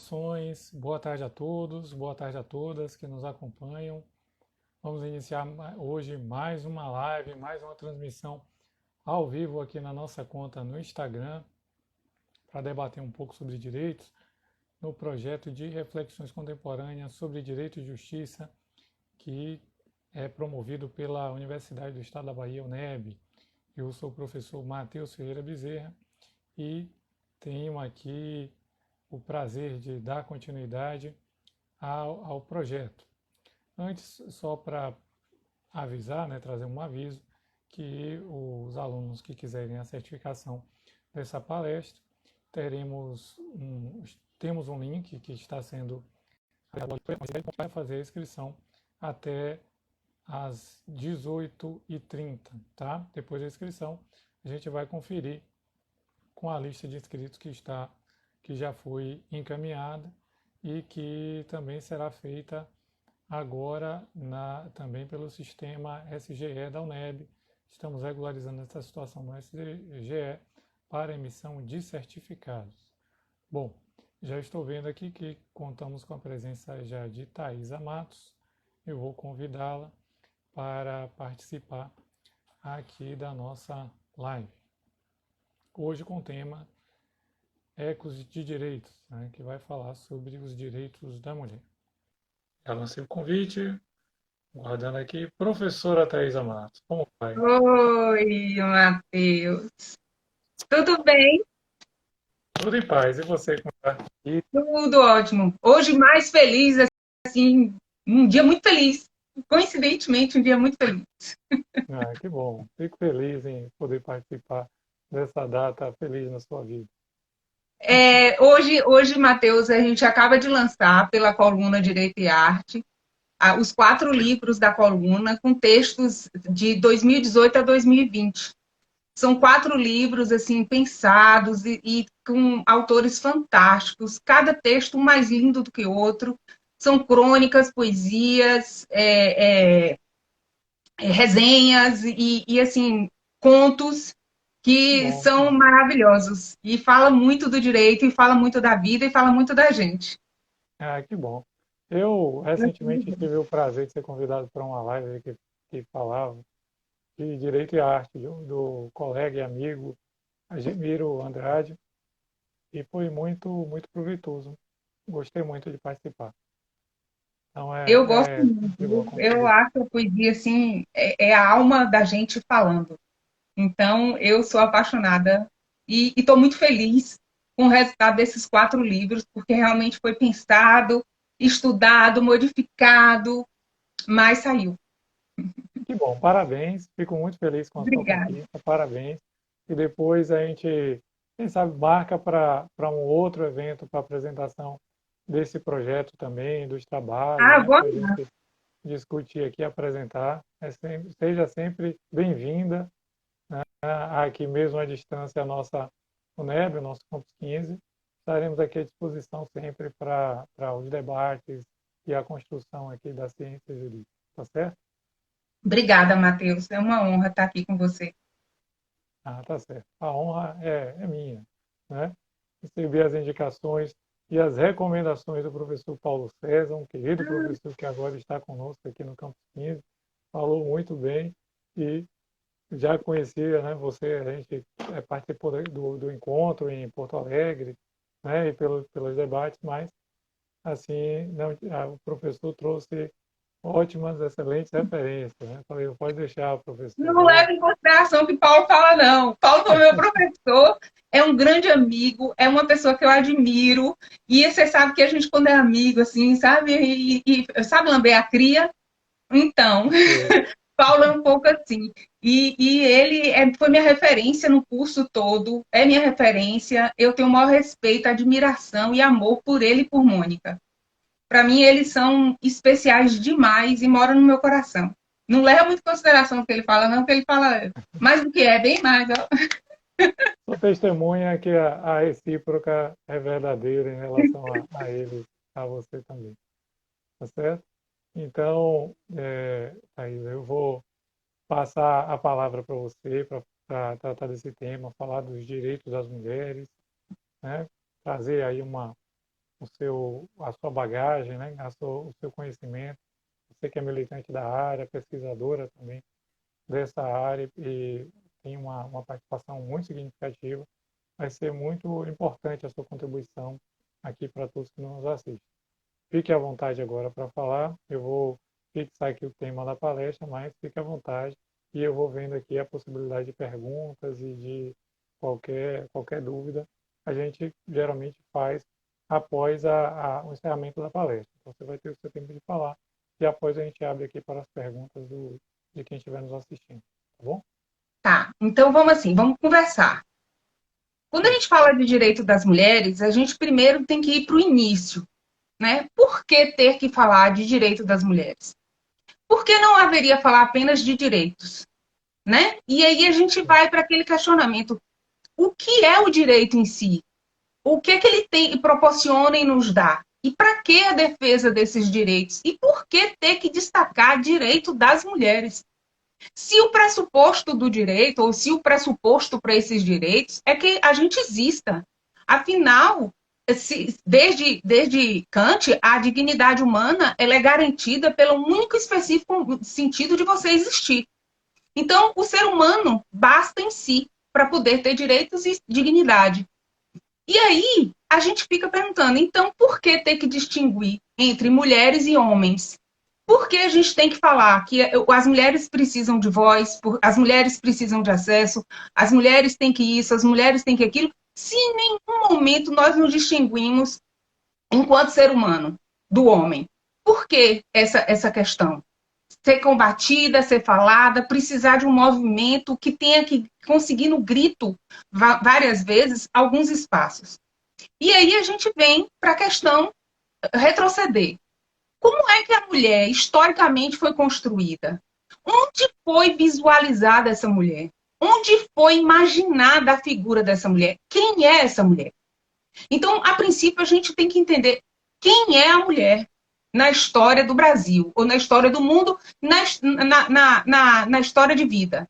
Saudações, boa tarde a todos, boa tarde a todas que nos acompanham. Vamos iniciar hoje mais uma live, mais uma transmissão ao vivo aqui na nossa conta no Instagram para debater um pouco sobre direitos no projeto de reflexões contemporâneas sobre direito e justiça que é promovido pela Universidade do Estado da Bahia, UNEB. Eu sou o professor Matheus Ferreira Bezerra e tenho aqui o prazer de dar continuidade ao projeto. Antes, só para avisar, trazer um aviso, que os alunos que quiserem a certificação dessa palestra, temos um link que está sendo vai fazer a inscrição até às 18h30, tá? Depois da inscrição, a gente vai conferir com a lista de inscritos que já foi encaminhada e que também será feita agora também pelo sistema SGE da UNEB. Estamos regularizando essa situação no SGE para emissão de certificados. Bom, já estou vendo aqui que contamos com a presença já de Thaisa Matos. Eu vou convidá-la para participar aqui da nossa live. Hoje com o tema Ecos de Direitos, que vai falar sobre os direitos da mulher. Já lancei o convite, guardando aqui, professora Thaisa Matos. Como vai? Oi, Matheus. Tudo bem? Tudo em paz. E você, como está? Tudo ótimo. Hoje mais feliz, assim, um dia muito feliz. Coincidentemente, um dia muito feliz. Que bom. Fico feliz em poder participar dessa data feliz na sua vida. Hoje, Matheus, a gente acaba de lançar pela coluna Direito e Arte os 4 livros da coluna com textos de 2018 a 2020. São 4 livros assim pensados e com autores fantásticos, cada texto um mais lindo do que o outro. São crônicas, poesias, resenhas e assim contos Que que bom, que são bom. maravilhosos e fala muito do direito e fala muito da vida e fala muito da gente. Que bom. Eu recentemente tive o prazer de ser convidado para uma live que falava de Direito e Arte, do colega e amigo Agemiro Andrade, e foi muito proveitoso. Gostei muito de participar. Então Eu gosto é sempre bom muito, eu contribuir. acho que a poesia assim é a alma da gente falando. Então, eu sou apaixonada e estou muito feliz com o resultado desses 4 livros, porque realmente foi pensado, estudado, modificado, mas saiu. Que bom, parabéns. Fico muito feliz com a sua Obrigada. conquista. Parabéns. E depois a gente, quem sabe, marca para um outro evento para apresentação desse projeto também, dos trabalhos, Ah, vou para a gente discutir aqui, apresentar. Seja sempre bem-vinda, aqui mesmo à distância, a nossa UNEB, o nosso Campus 15. Estaremos aqui à disposição sempre para os debates e a construção aqui da ciência jurídica. Tá certo? Obrigada, Matheus. É uma honra estar aqui com você. Tá certo. A honra é minha, né? Receber as indicações e as recomendações do professor Paulo César, um querido professor que agora está conosco aqui no Campus 15, falou muito bem e já conhecia, né? A gente participou do encontro em Porto Alegre, né? E pelos debates, mas assim, não, o professor trouxe ótimas, excelentes referências, né? Falei, pode deixar, professor, Não leva em consideração o que Paulo fala, não. Paulo foi meu professor, é um grande amigo, é uma pessoa que eu admiro. E você sabe que a gente, quando é amigo, assim, sabe? E sabe lamber a cria? Então, sei. Paulo é um pouco assim. E ele foi minha referência no curso todo, é minha referência. Eu tenho o maior respeito, admiração e amor por ele e por Mônica. Para mim, eles são especiais demais e moram no meu coração. Não leva muito em consideração o que ele fala, não, porque ele fala mais do que é, bem mais. Ó. Sou testemunha que a recíproca é verdadeira em relação a ele, a você também. Tá certo? Então, Thaís, eu vou passar a palavra para você para tratar desse tema, falar dos direitos das mulheres, né? Trazer aí a sua bagagem, né? O seu conhecimento. Você que é militante da área, pesquisadora também dessa área e tem uma participação muito significativa. Vai ser muito importante a sua contribuição aqui para todos que nos assistem. Fique à vontade agora para falar. Eu vou fixar aqui o tema da palestra, mas fique à vontade e eu vou vendo aqui a possibilidade de perguntas e de qualquer dúvida. A gente geralmente faz após o encerramento da palestra. Então, você vai ter o seu tempo de falar e após a gente abre aqui para as perguntas de quem estiver nos assistindo. Tá bom? Tá, então vamos conversar. Quando a gente fala de direito das mulheres, a gente primeiro tem que ir para o início, né? Por que ter que falar de direito das mulheres? Por que não haveria falar apenas de direitos, né? E aí a gente vai para aquele questionamento: o que é o direito em si? O que é que ele tem, proporciona e nos dá? E para que a defesa desses direitos? E por que ter que destacar direito das mulheres? Se o pressuposto do direito, ou se o pressuposto para esses direitos, é que a gente exista. Afinal, desde Kant, a dignidade humana ela é garantida pelo único e específico sentido de você existir. Então, o ser humano basta em si para poder ter direitos e dignidade. E aí, a gente fica perguntando, então, por que ter que distinguir entre mulheres e homens? Por que a gente tem que falar que as mulheres precisam de voz, as mulheres precisam de acesso, as mulheres têm que isso, as mulheres têm que aquilo, se em nenhum momento nós nos distinguimos, enquanto ser humano, do homem? Por que essa questão? Ser combatida, ser falada, precisar de um movimento que tenha que conseguir no grito, várias vezes, alguns espaços. E aí a gente vem para a questão retroceder. Como é que a mulher historicamente foi construída? Onde foi visualizada essa mulher? Onde foi imaginada a figura dessa mulher? Quem é essa mulher? Então, a princípio, a gente tem que entender quem é a mulher na história do Brasil, ou na história do mundo, na história de vida.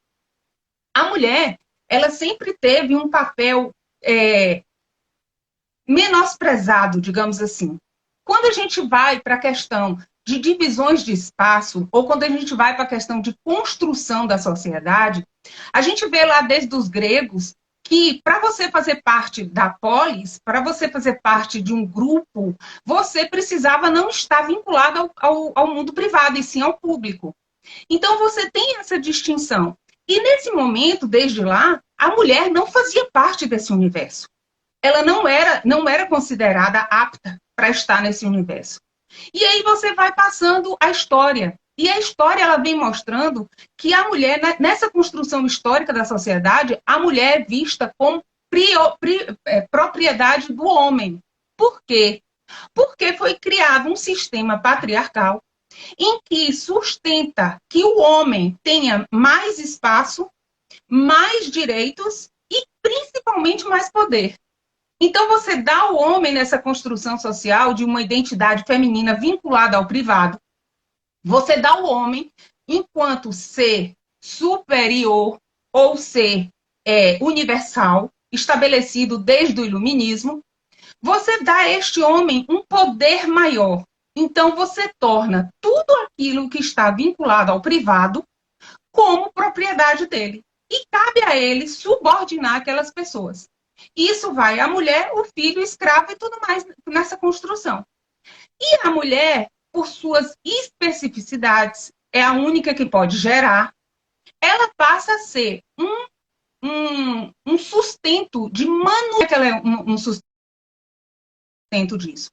A mulher, ela sempre teve um papel menosprezado, digamos assim. Quando a gente vai para a questão de divisões de espaço, ou quando a gente vai para a questão de construção da sociedade, a gente vê lá desde os gregos que para você fazer parte da polis, para você fazer parte de um grupo, você precisava não estar vinculado ao mundo privado, e sim ao público. Então você tem essa distinção. E nesse momento, desde lá, a mulher não fazia parte desse universo. Ela não era considerada apta para estar nesse universo. E aí você vai passando a história. E a história ela vem mostrando que a mulher, nessa construção histórica da sociedade, a mulher é vista como propriedade do homem. Por quê? Porque foi criado um sistema patriarcal em que sustenta que o homem tenha mais espaço, mais direitos e principalmente mais poder. Então, você dá ao homem nessa construção social de uma identidade feminina vinculada ao privado. Você dá ao homem, enquanto ser superior ou ser universal, estabelecido desde o iluminismo, você dá a este homem um poder maior. Então, você torna tudo aquilo que está vinculado ao privado como propriedade dele. E cabe a ele subordinar aquelas pessoas. Isso vai a mulher, o filho, o escravo e tudo mais nessa construção. E a mulher, por suas especificidades, é a única que pode gerar, ela passa a ser um sustento de manutenção, que ela é um sustento disso.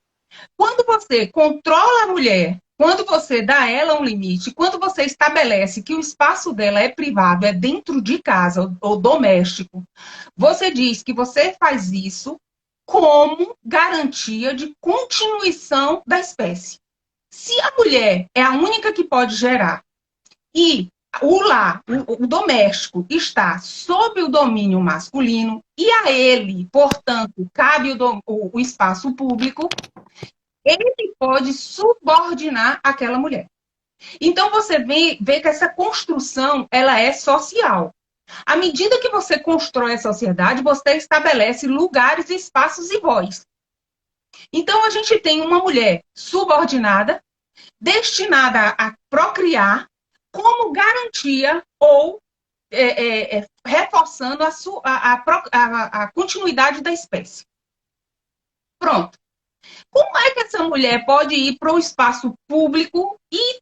Quando você controla a mulher, quando você dá a ela um limite, quando você estabelece que o espaço dela é privado, é dentro de casa ou doméstico, você diz que você faz isso como garantia de continuação da espécie. Se a mulher é a única que pode gerar e o lar, o doméstico, está sob o domínio masculino e a ele, portanto, cabe o espaço público, ele pode subordinar aquela mulher. Então, você vê que essa construção ela é social. À medida que você constrói a sociedade, você estabelece lugares, espaços e voz. Então, a gente tem uma mulher subordinada, destinada a procriar, como garantia ou reforçando a continuidade da espécie. Pronto. Como é que essa mulher pode ir para o espaço público e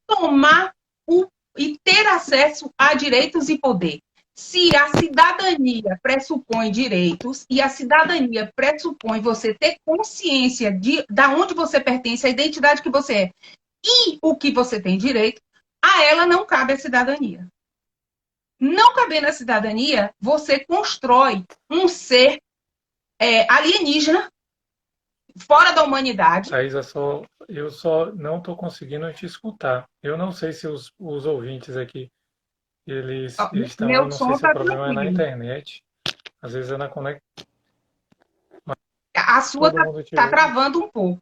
e ter acesso a direitos e poder? Se a cidadania pressupõe direitos e a cidadania pressupõe você ter consciência de onde você pertence, a identidade que você é e o que você tem direito, a ela não cabe a cidadania. Não cabendo a cidadania, você constrói um ser alienígena, fora da humanidade. Thaís, eu só não estou conseguindo te escutar. Eu não sei se os ouvintes aqui, eles estão, eu Meu não sei som se o está problema é na tranquilo. internet, às vezes é na conexão, A sua todo mundo está tirou. travando um pouco.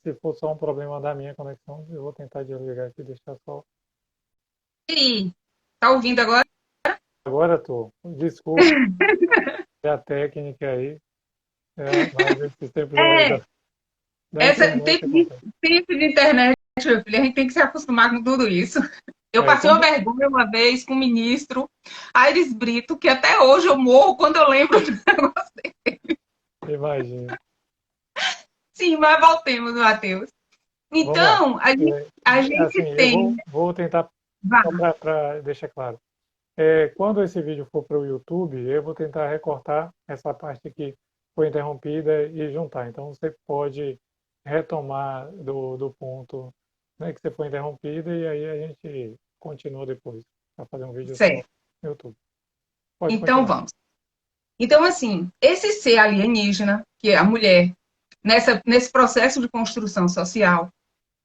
Se for só um problema da minha conexão, eu vou tentar desligar aqui e deixar só. E tá ouvindo agora? Agora tô. Desculpa a técnica aí, mas esses problemas É, da internet tempo acontecem. de internet, meu filho, a gente tem que se acostumar com tudo isso. Eu passei uma Quando, vergonha uma vez com o ministro Aires Brito, que até hoje eu morro quando eu lembro do negócio. imagina. Sim, mas voltemos, Matheus. Vamos lá. Então, a Assim, gente eu tem. vou tentar, Vá, só para deixar claro. Quando esse vídeo for para o YouTube, eu vou tentar recortar essa parte que foi interrompida e juntar. Então, você pode retomar do ponto, né, que você foi interrompida e aí a gente continua depois para fazer um vídeo só certo. no YouTube. Pode Então, continuar. vamos. Então, assim, esse ser alienígena, que é a mulher, nesse processo de construção social,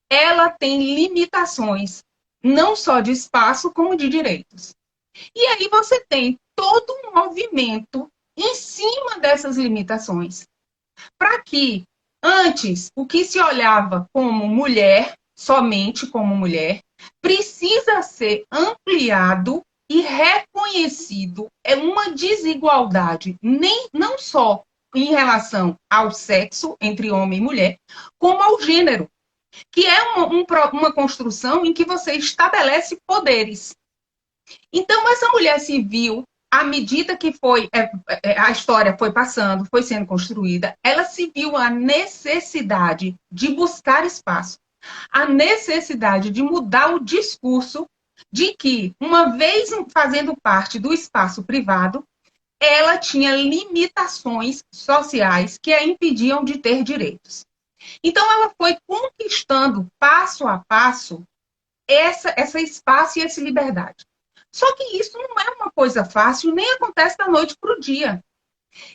ela tem limitações, não só de espaço, como de direitos. E aí você tem todo um movimento em cima dessas limitações, para que, antes, o que se olhava como mulher, somente como mulher, precisa ser ampliado e reconhecido. É uma desigualdade, não só em relação ao sexo, entre homem e mulher, como ao gênero, que é uma construção em que você estabelece poderes. Então, essa mulher se viu, à medida que a história foi passando, foi sendo construída, ela se viu a necessidade de buscar espaço, a necessidade de mudar o discurso de que, uma vez fazendo parte do espaço privado, ela tinha limitações sociais que a impediam de ter direitos. Então, ela foi conquistando, passo a passo, esse espaço e essa liberdade. Só que isso não é uma coisa fácil, nem acontece da noite para o dia.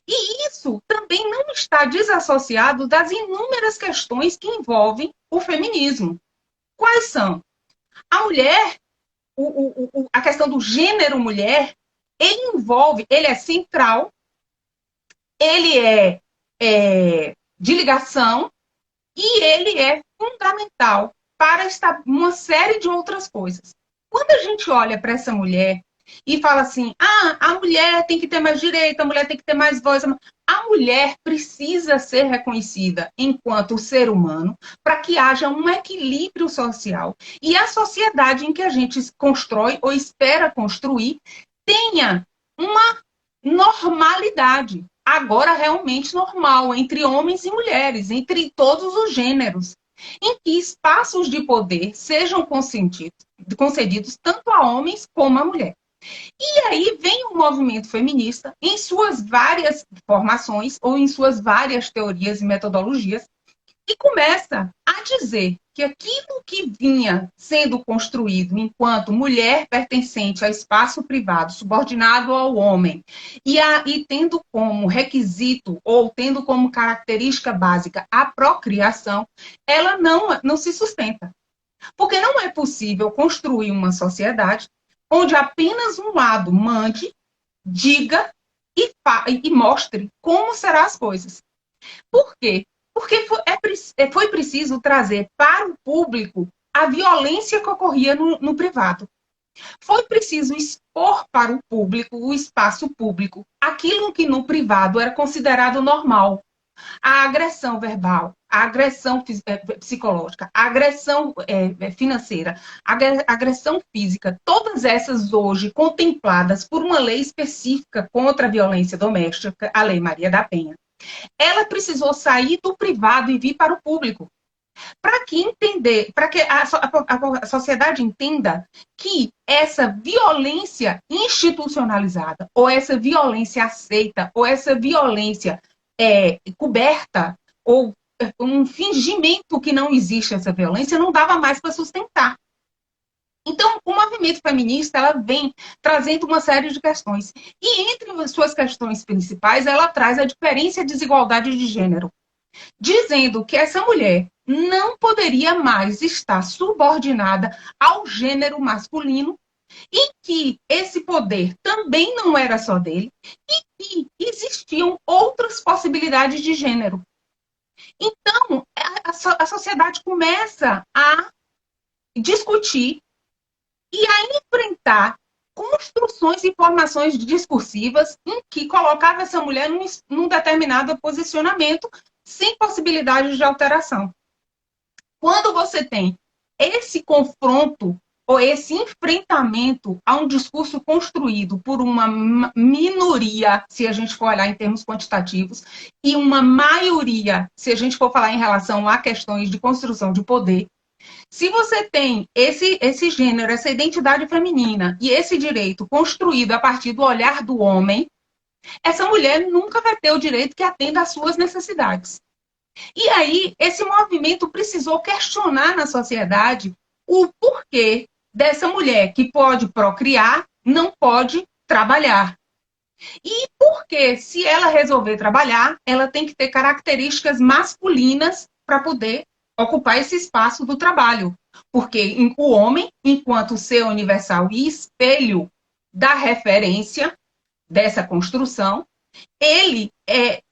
E isso também não está desassociado das inúmeras questões que envolvem o feminismo. Quais são? A mulher, a questão do gênero mulher, ele é central, ele é de ligação e ele é fundamental para uma série de outras coisas. Quando a gente olha para essa mulher e fala assim, a mulher tem que ter mais direito, a mulher tem que ter mais voz, a mulher precisa ser reconhecida enquanto ser humano para que haja um equilíbrio social e a sociedade em que a gente constrói ou espera construir tenha uma normalidade, agora realmente normal, entre homens e mulheres, entre todos os gêneros, em que espaços de poder sejam concedidos tanto a homens como a mulher. E aí vem o movimento feminista, em suas várias formações ou em suas várias teorias e metodologias, e começa a dizer que aquilo que vinha sendo construído enquanto mulher pertencente a espaço privado, subordinado ao homem, e tendo como requisito ou tendo como característica básica a procriação, ela não se sustenta. Porque não é possível construir uma sociedade onde apenas um lado mande, diga e mostre como serão as coisas. Por quê? Porque foi preciso trazer para o público a violência que ocorria no privado. Foi preciso expor para o público, o espaço público, aquilo que no privado era considerado normal. A agressão verbal, a agressão psicológica, a agressão financeira, a agressão física, todas essas hoje contempladas por uma lei específica contra a violência doméstica, a Lei Maria da Penha. Ela precisou sair do privado e vir para o público. Para que a sociedade entenda que essa violência institucionalizada, ou essa violência aceita, ou essa violência coberta, ou um fingimento que não existe essa violência, não dava mais para sustentar. Então, o movimento feminista ela vem trazendo uma série de questões. E entre as suas questões principais, ela traz a diferença e a desigualdade de gênero, dizendo que essa mulher não poderia mais estar subordinada ao gênero masculino e que esse poder também não era só dele e que existiam outras possibilidades de gênero. Então, a sociedade começa a discutir e a enfrentar construções e formações discursivas em que colocava essa mulher num determinado posicionamento sem possibilidade de alteração. Quando você tem esse confronto ou esse enfrentamento a um discurso construído por uma minoria, se a gente for olhar em termos quantitativos, e uma maioria, se a gente for falar em relação a questões de construção de poder, se você tem esse gênero, essa identidade feminina e esse direito construído a partir do olhar do homem, essa mulher nunca vai ter o direito que atenda às suas necessidades. E aí, esse movimento precisou questionar na sociedade o porquê dessa mulher que pode procriar não pode trabalhar. E porque, se ela resolver trabalhar, ela tem que ter características masculinas para poder ocupar esse espaço do trabalho. Porque o homem, enquanto ser universal e espelho da referência dessa construção, ele,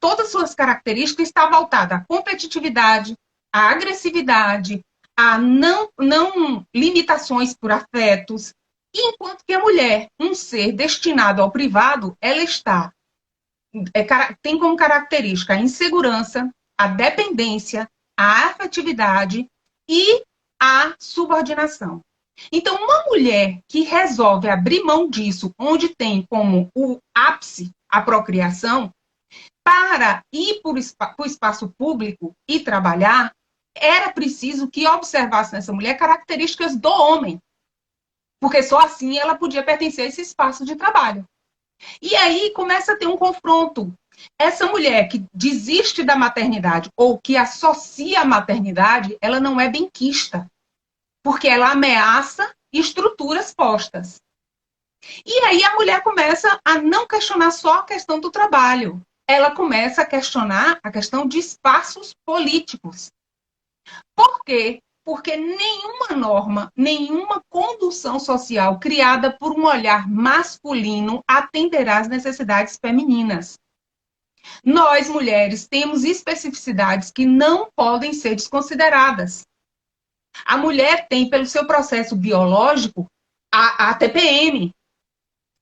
todas as suas características estão voltadas à competitividade, à agressividade, a não limitações por afetos, enquanto que a mulher, um ser destinado ao privado, ela tem como característica a insegurança, a dependência, a afetividade e a subordinação. Então, uma mulher que resolve abrir mão disso, onde tem como o ápice a procriação, para ir para o espaço público e trabalhar, era preciso que observasse nessa mulher características do homem, porque só assim ela podia pertencer a esse espaço de trabalho. E aí começa a ter um confronto. Essa mulher que desiste da maternidade ou que associa a maternidade, ela não é benquista, porque ela ameaça estruturas postas. E aí a mulher começa a não questionar só a questão do trabalho. Ela começa a questionar a questão de espaços políticos. Por quê? Porque nenhuma norma, nenhuma condução social criada por um olhar masculino atenderá às necessidades femininas. Nós, mulheres, temos especificidades que não podem ser desconsideradas. A mulher tem, pelo seu processo biológico, a TPM.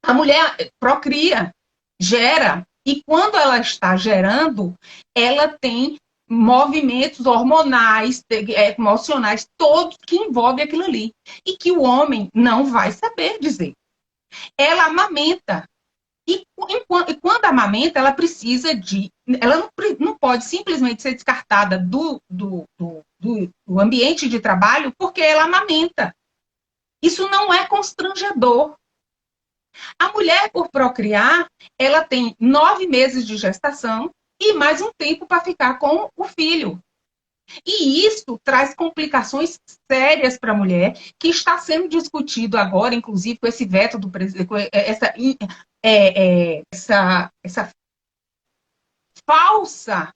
A mulher procria, gera, e quando ela está gerando, ela tem movimentos hormonais, emocionais, todos que envolvem aquilo ali. E que o homem não vai saber dizer. Ela amamenta. E quando amamenta, ela precisa de... Ela não pode simplesmente ser descartada do ambiente de trabalho porque ela amamenta. Isso não é constrangedor. A mulher, por procriar, ela tem 9 meses de gestação e mais um tempo para ficar com o filho. E isso traz complicações sérias para a mulher, que está sendo discutido agora, inclusive com esse veto do presidente, essa falsa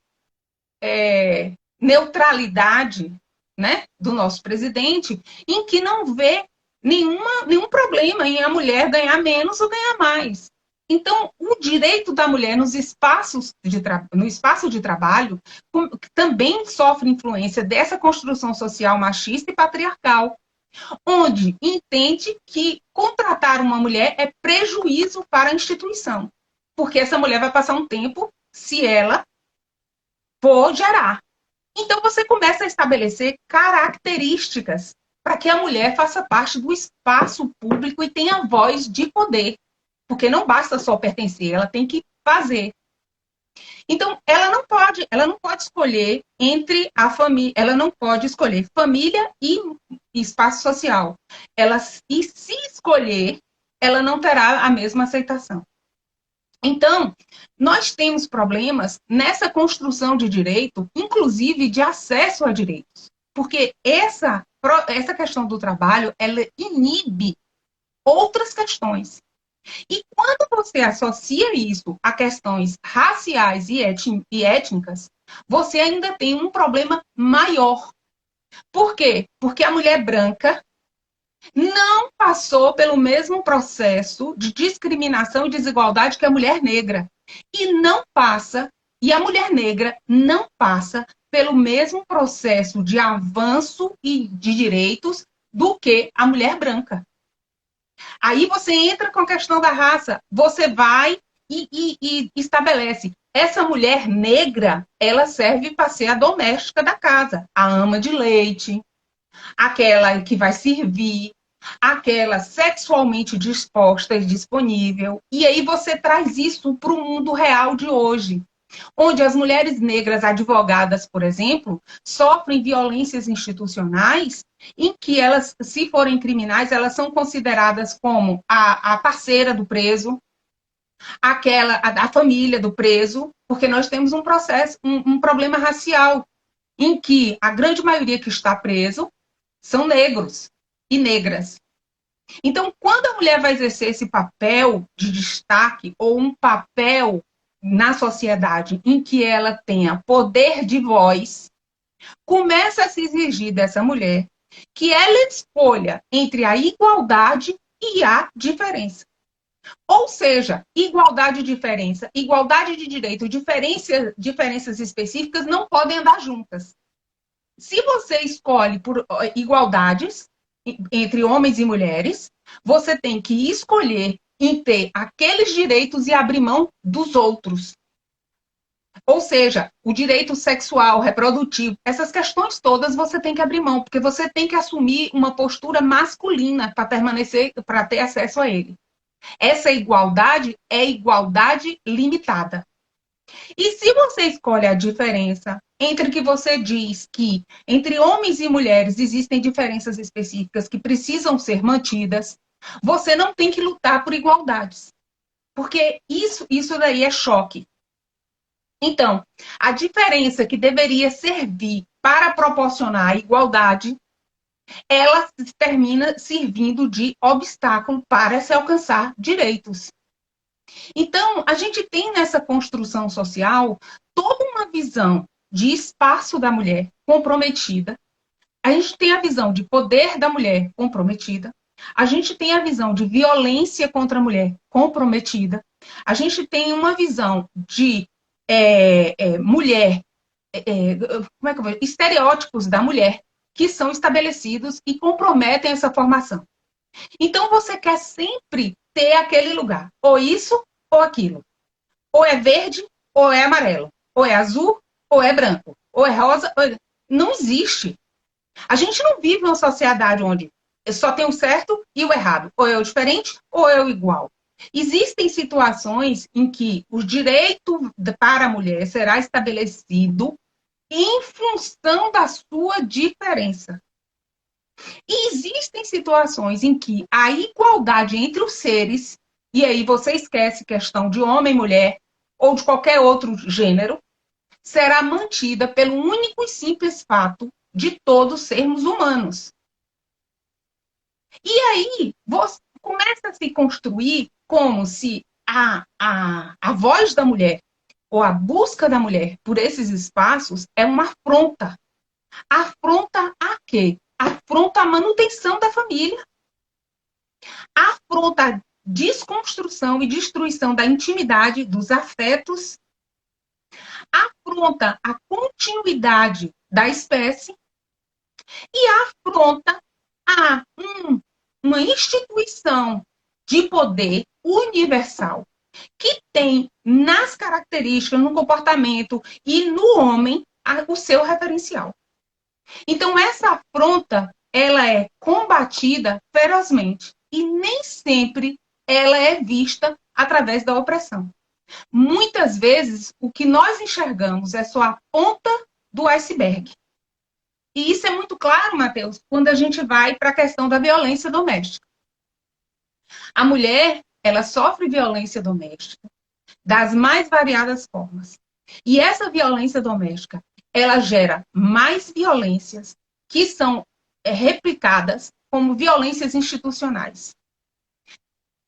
neutralidade, né, do nosso presidente, em que não vê nenhum problema em a mulher ganhar menos ou ganhar mais. Então, o direito da mulher no espaço de trabalho também sofre influência dessa construção social machista e patriarcal, onde entende que contratar uma mulher é prejuízo para a instituição, porque essa mulher vai passar um tempo, se ela vou gerar. Então, você começa a estabelecer características para que a mulher faça parte do espaço público e tenha voz de poder. Porque não basta só pertencer, ela tem que fazer. Então, ela não pode escolher entre a família, ela não pode escolher família e espaço social. E se escolher, ela não terá a mesma aceitação. Então, nós temos problemas nessa construção de direito, inclusive de acesso a direitos. Porque essa questão do trabalho, ela inibe outras questões. E quando você associa isso a questões raciais e étnicas, você ainda tem um problema maior. Por quê? Porque a mulher branca não passou pelo mesmo processo de discriminação e desigualdade que a mulher negra. E a mulher negra não passa pelo mesmo processo de avanço e de direitos do que a mulher branca. Aí você entra com a questão da raça, você vai e estabelece. Essa mulher negra, ela serve para ser a doméstica da casa, a ama de leite, aquela que vai servir, aquela sexualmente disposta e disponível. E aí você traz isso para o mundo real de hoje, onde as mulheres negras advogadas, por exemplo, sofrem violências institucionais em que elas, se forem criminais, elas são consideradas como a parceira do preso, a família do preso, porque nós temos um processo, um problema racial, em que a grande maioria que está preso são negros e negras. Então, quando a mulher vai exercer esse papel de destaque ou um papel na sociedade em que ela tenha poder de voz, começa a se exigir dessa mulher que ela escolha entre a igualdade e a diferença. Ou seja, igualdade e diferença, igualdade de direito, diferenças específicas não podem andar juntas. Se você escolhe por igualdades entre homens e mulheres, você tem que escolher em ter aqueles direitos e abrir mão dos outros. Ou seja, o direito sexual, reprodutivo, essas questões todas você tem que abrir mão, porque você tem que assumir uma postura masculina para permanecer, para ter acesso a ele. Essa igualdade é igualdade limitada. E se você escolhe a diferença entre que você diz que entre homens e mulheres existem diferenças específicas que precisam ser mantidas, você não tem que lutar por igualdades. Porque isso daí é choque. Então, a diferença que deveria servir para proporcionar a igualdade, ela termina servindo de obstáculo para se alcançar direitos. Então, a gente tem nessa construção social toda uma visão de espaço da mulher comprometida. A gente tem a visão de poder da mulher comprometida. A gente tem a visão de violência contra a mulher comprometida. A gente tem uma visão de mulher, como é que eu vou? Estereótipos da mulher que são estabelecidos e comprometem essa formação. Então, você quer sempre ter aquele lugar. Ou isso, ou aquilo. Ou é verde, ou é amarelo. Ou é azul, ou é branco. Ou é rosa, ou é... Não existe. A gente não vive numa sociedade onde só tem o certo e o errado. Ou é o diferente, ou é o igual. Existem situações em que o direito para a mulher será estabelecido em função da sua diferença. E existem situações em que a igualdade entre os seres, e aí você esquece questão de homem, mulher, ou de qualquer outro gênero, será mantida pelo único e simples fato de todos sermos humanos. E aí você começa a se construir como se a voz da mulher ou a busca da mulher por esses espaços é uma afronta. Afronta a quê? Afronta a manutenção da família. Afronta a desconstrução e destruição da intimidade, dos afetos. Afronta a continuidade da espécie. E afronta a uma instituição de poder universal que tem nas características, no comportamento e no homem o seu referencial. Então, essa afronta, ela é combatida ferozmente e nem sempre ela é vista através da opressão. Muitas vezes, o que nós enxergamos é só a ponta do iceberg. E isso é muito claro, Matheus, quando a gente vai para a questão da violência doméstica. A mulher, ela sofre violência doméstica das mais variadas formas. E essa violência doméstica, ela gera mais violências que são replicadas como violências institucionais.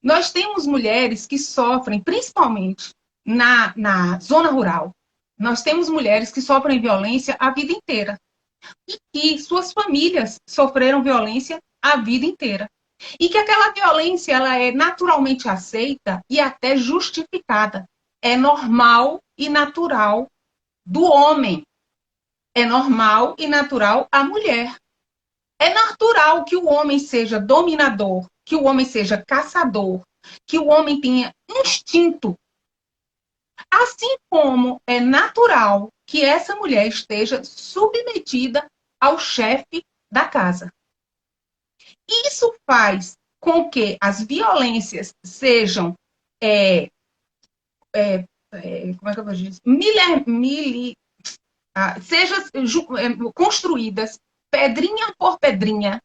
Nós temos mulheres que sofrem, principalmente na zona rural, nós temos mulheres que sofrem violência a vida inteira. E que suas famílias sofreram violência a vida inteira. E que aquela violência ela é naturalmente aceita e até justificada. É normal e natural do homem. É normal e natural a mulher. É natural que o homem seja dominador, que o homem seja caçador, que o homem tenha instinto. Assim como é natural que essa mulher esteja submetida ao chefe da casa. Isso faz com que as violências sejam como é que eu vou dizer? Sejam construídas pedrinha por pedrinha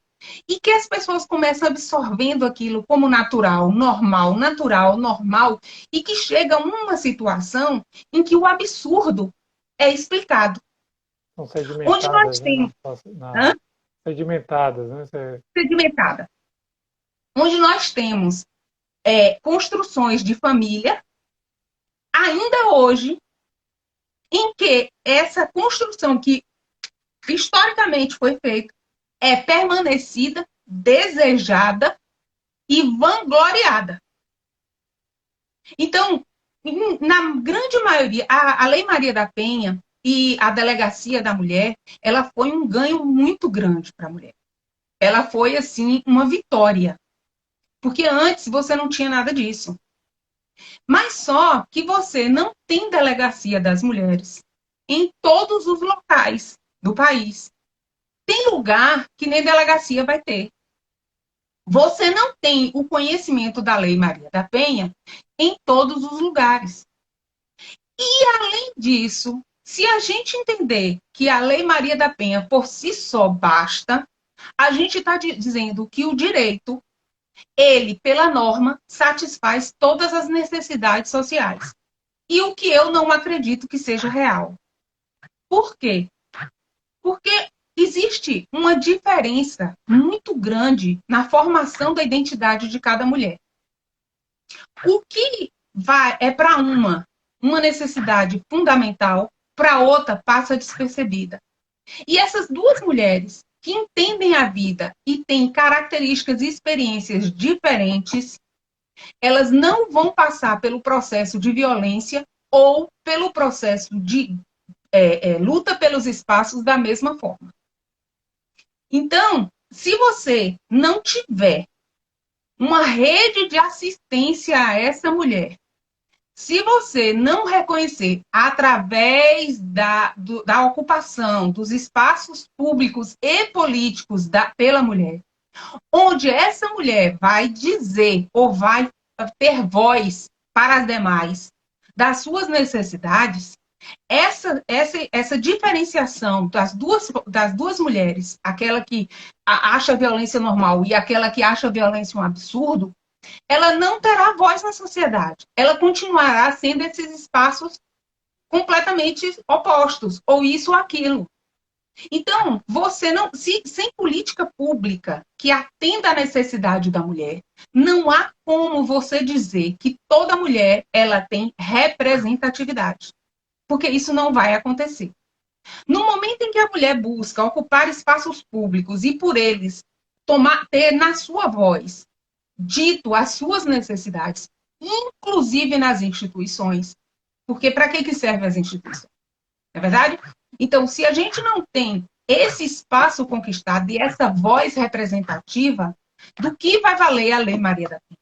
e que as pessoas começam absorvendo aquilo como natural, normal, e que chega a uma situação em que o absurdo é explicado. São Onde nós sedimentadas, temos... sedimentadas, né? Sedimentada. Onde nós temos construções de família, ainda hoje, em que essa construção que historicamente foi feita é permanecida, desejada e vangloriada. Então, na grande maioria, a Lei Maria da Penha e a Delegacia da Mulher, ela foi um ganho muito grande para a mulher. Ela foi, assim, uma vitória. Porque antes você não tinha nada disso. Mas só que você não tem delegacia das mulheres em todos os locais do país. Tem lugar que nem delegacia vai ter. Você não tem o conhecimento da Lei Maria da Penha em todos os lugares. E, além disso, se a gente entender que a Lei Maria da Penha por si só basta, a gente está dizendo que o direito, ele, pela norma, satisfaz todas as necessidades sociais. E o que eu não acredito que seja real. Por quê? Porque existe uma diferença muito grande na formação da identidade de cada mulher. O que é para uma necessidade fundamental, para outra passa despercebida. E essas duas mulheres que entendem a vida e têm características e experiências diferentes, elas não vão passar pelo processo de violência ou pelo processo de luta pelos espaços da mesma forma. Então, se você não tiver uma rede de assistência a essa mulher, se você não reconhecer através da ocupação dos espaços públicos e políticos pela mulher, onde essa mulher vai dizer ou vai ter voz para as demais das suas necessidades, essa diferenciação das duas mulheres, aquela que acha a violência normal e aquela que acha a violência um absurdo, ela não terá voz na sociedade. Ela continuará sendo esses espaços completamente opostos, ou isso ou aquilo. Então, você não, sem política pública que atenda à necessidade da mulher, não há como você dizer que toda mulher ela tem representatividade. Porque isso não vai acontecer. No momento em que a mulher busca ocupar espaços públicos e por eles ter na sua voz dito as suas necessidades, inclusive nas instituições, porque para que servem as instituições? Não é verdade? Então, se a gente não tem esse espaço conquistado e essa voz representativa, do que vai valer a Lei Maria da Penha?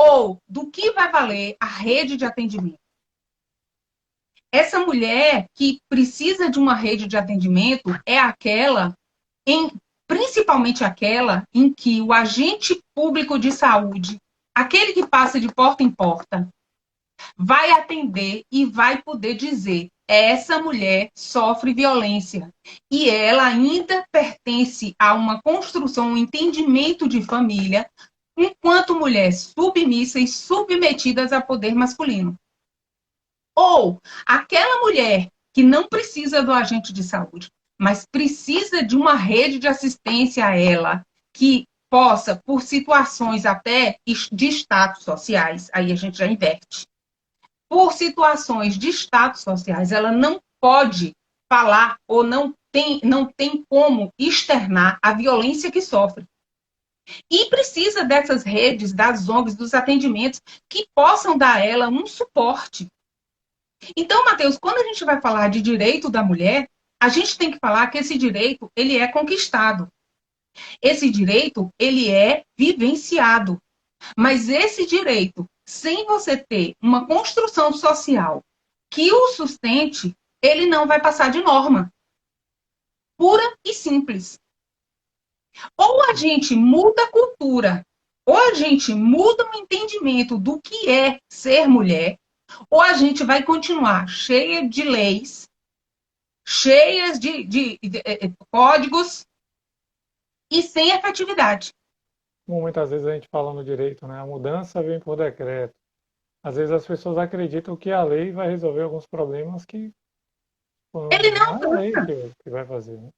Ou do que vai valer a rede de atendimento? Essa mulher que precisa de uma rede de atendimento é aquela, principalmente aquela em que o agente público de saúde, aquele que passa de porta em porta, vai atender e vai poder dizer: essa mulher sofre violência e ela ainda pertence a uma construção, um entendimento de família, enquanto mulher submissa e submetidas a poder masculino. Ou aquela mulher que não precisa do agente de saúde, mas precisa de uma rede de assistência a ela, que possa, por situações até de status sociais, aí a gente já inverte. Por situações de status sociais, ela não pode falar ou não tem como externar a violência que sofre. E precisa dessas redes, das ONGs, dos atendimentos, que possam dar a ela um suporte. Então, Matheus, quando a gente vai falar de direito da mulher, a gente tem que falar que esse direito, ele é conquistado. Esse direito, ele é vivenciado. Mas esse direito, sem você ter uma construção social que o sustente, ele não vai passar de norma. Pura e simples. Ou a gente muda a cultura, ou a gente muda o entendimento do que é ser mulher, ou a gente vai continuar cheia de leis, cheias de códigos e sem efetividade. Como muitas vezes a gente fala no direito, né? A mudança vem por decreto. Às vezes as pessoas acreditam que a lei vai resolver alguns problemas que Ele não não é a lei cansa. que vai fazer, né?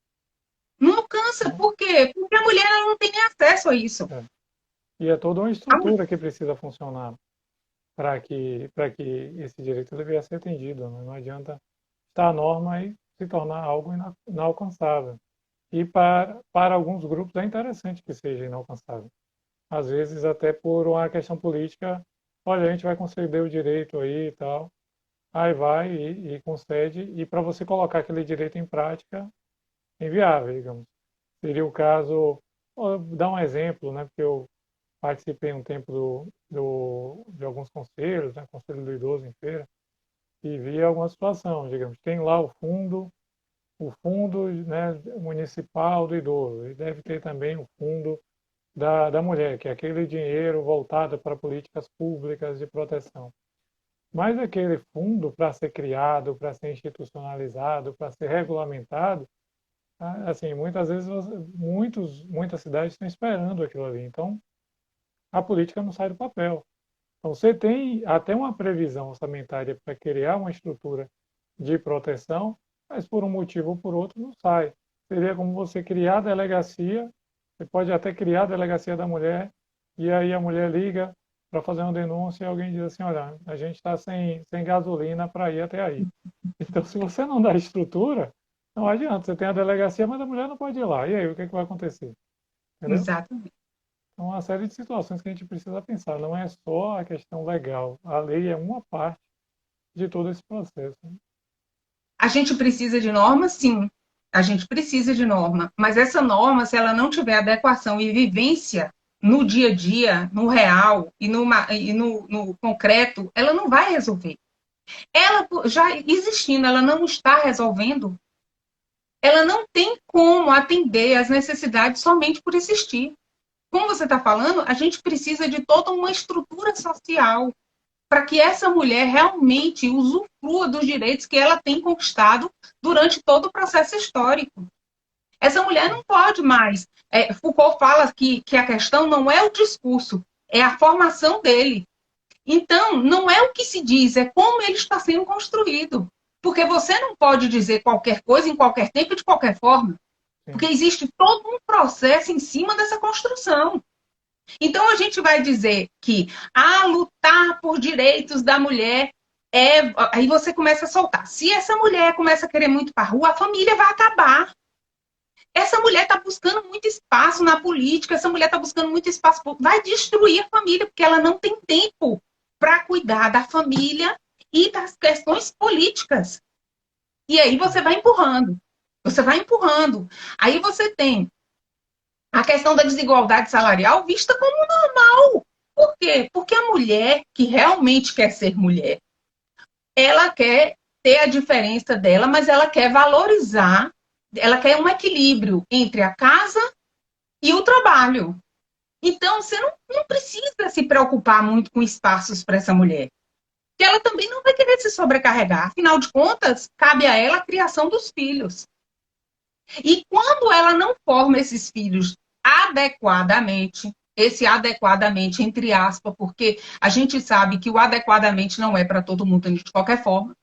Não cansa. Por quê? Porque a mulher não tem acesso a isso. É. E é toda uma estrutura que precisa funcionar para que esse direito devia ser atendido, né? Não adianta estar a norma e se tornar algo inalcançável. E para alguns grupos é interessante que seja inalcançável. Às vezes até por uma questão política, olha, a gente vai conceder o direito aí e tal, aí vai e concede, e para você colocar aquele direito em prática, é inviável, digamos. Seria o caso, vou dar um exemplo, né, porque eu participei um tempo de alguns conselhos, né, Conselho do Idoso em feira, e vi alguma situação, digamos, tem lá o fundo, né, municipal do idoso, e deve ter também o fundo da mulher, que é aquele dinheiro voltado para políticas públicas de proteção. Mas aquele fundo, para ser criado, para ser institucionalizado, para ser regulamentado, assim, muitas vezes muitas cidades estão esperando aquilo ali. Então, a política não sai do papel. Então, você tem até uma previsão orçamentária para criar uma estrutura de proteção, mas por um motivo ou por outro não sai. Seria como você criar a delegacia, você pode até criar a delegacia da mulher, e aí a mulher liga para fazer uma denúncia e alguém diz assim, olha, a gente está sem gasolina para ir até aí. Então, se você não dá estrutura, não adianta. Você tem a delegacia, mas a mulher não pode ir lá. E aí, o que vai acontecer? Entendeu? Exatamente. Então, uma série de situações que a gente precisa pensar. Não é só a questão legal. A lei é uma parte de todo esse processo. A gente precisa de norma, sim. A gente precisa de norma. Mas essa norma, se ela não tiver adequação e vivência no dia a dia, no real no concreto, ela não vai resolver. Ela já existindo, ela não está resolvendo. Ela não tem como atender às necessidades somente por existir. Como você está falando, a gente precisa de toda uma estrutura social para que essa mulher realmente usufrua dos direitos que ela tem conquistado durante todo o processo histórico. Essa mulher não pode mais. Foucault fala que a questão não é o discurso, é a formação dele. Então, não é o que se diz, é como ele está sendo construído. Porque você não pode dizer qualquer coisa em qualquer tempo e de qualquer forma. Porque existe todo um processo em cima dessa construção. Então, a gente vai dizer que lutar por direitos da mulher Aí você começa a soltar. Se essa mulher começa a querer muito para a rua, a família vai acabar. Essa mulher está buscando muito espaço na política, essa mulher está buscando muito espaço. Vai destruir a família, porque ela não tem tempo para cuidar da família e das questões políticas. E aí você vai empurrando. Você vai empurrando. Aí você tem a questão da desigualdade salarial vista como normal. Por quê? Porque a mulher que realmente quer ser mulher, ela quer ter a diferença dela, mas ela quer valorizar, ela quer um equilíbrio entre a casa e o trabalho. Então, você não precisa se preocupar muito com espaços para essa mulher, que ela também não vai querer se sobrecarregar. Afinal de contas, cabe a ela a criação dos filhos. E quando ela não forma esses filhos adequadamente, esse adequadamente, entre aspas, porque a gente sabe que o adequadamente não é para todo mundo de qualquer forma,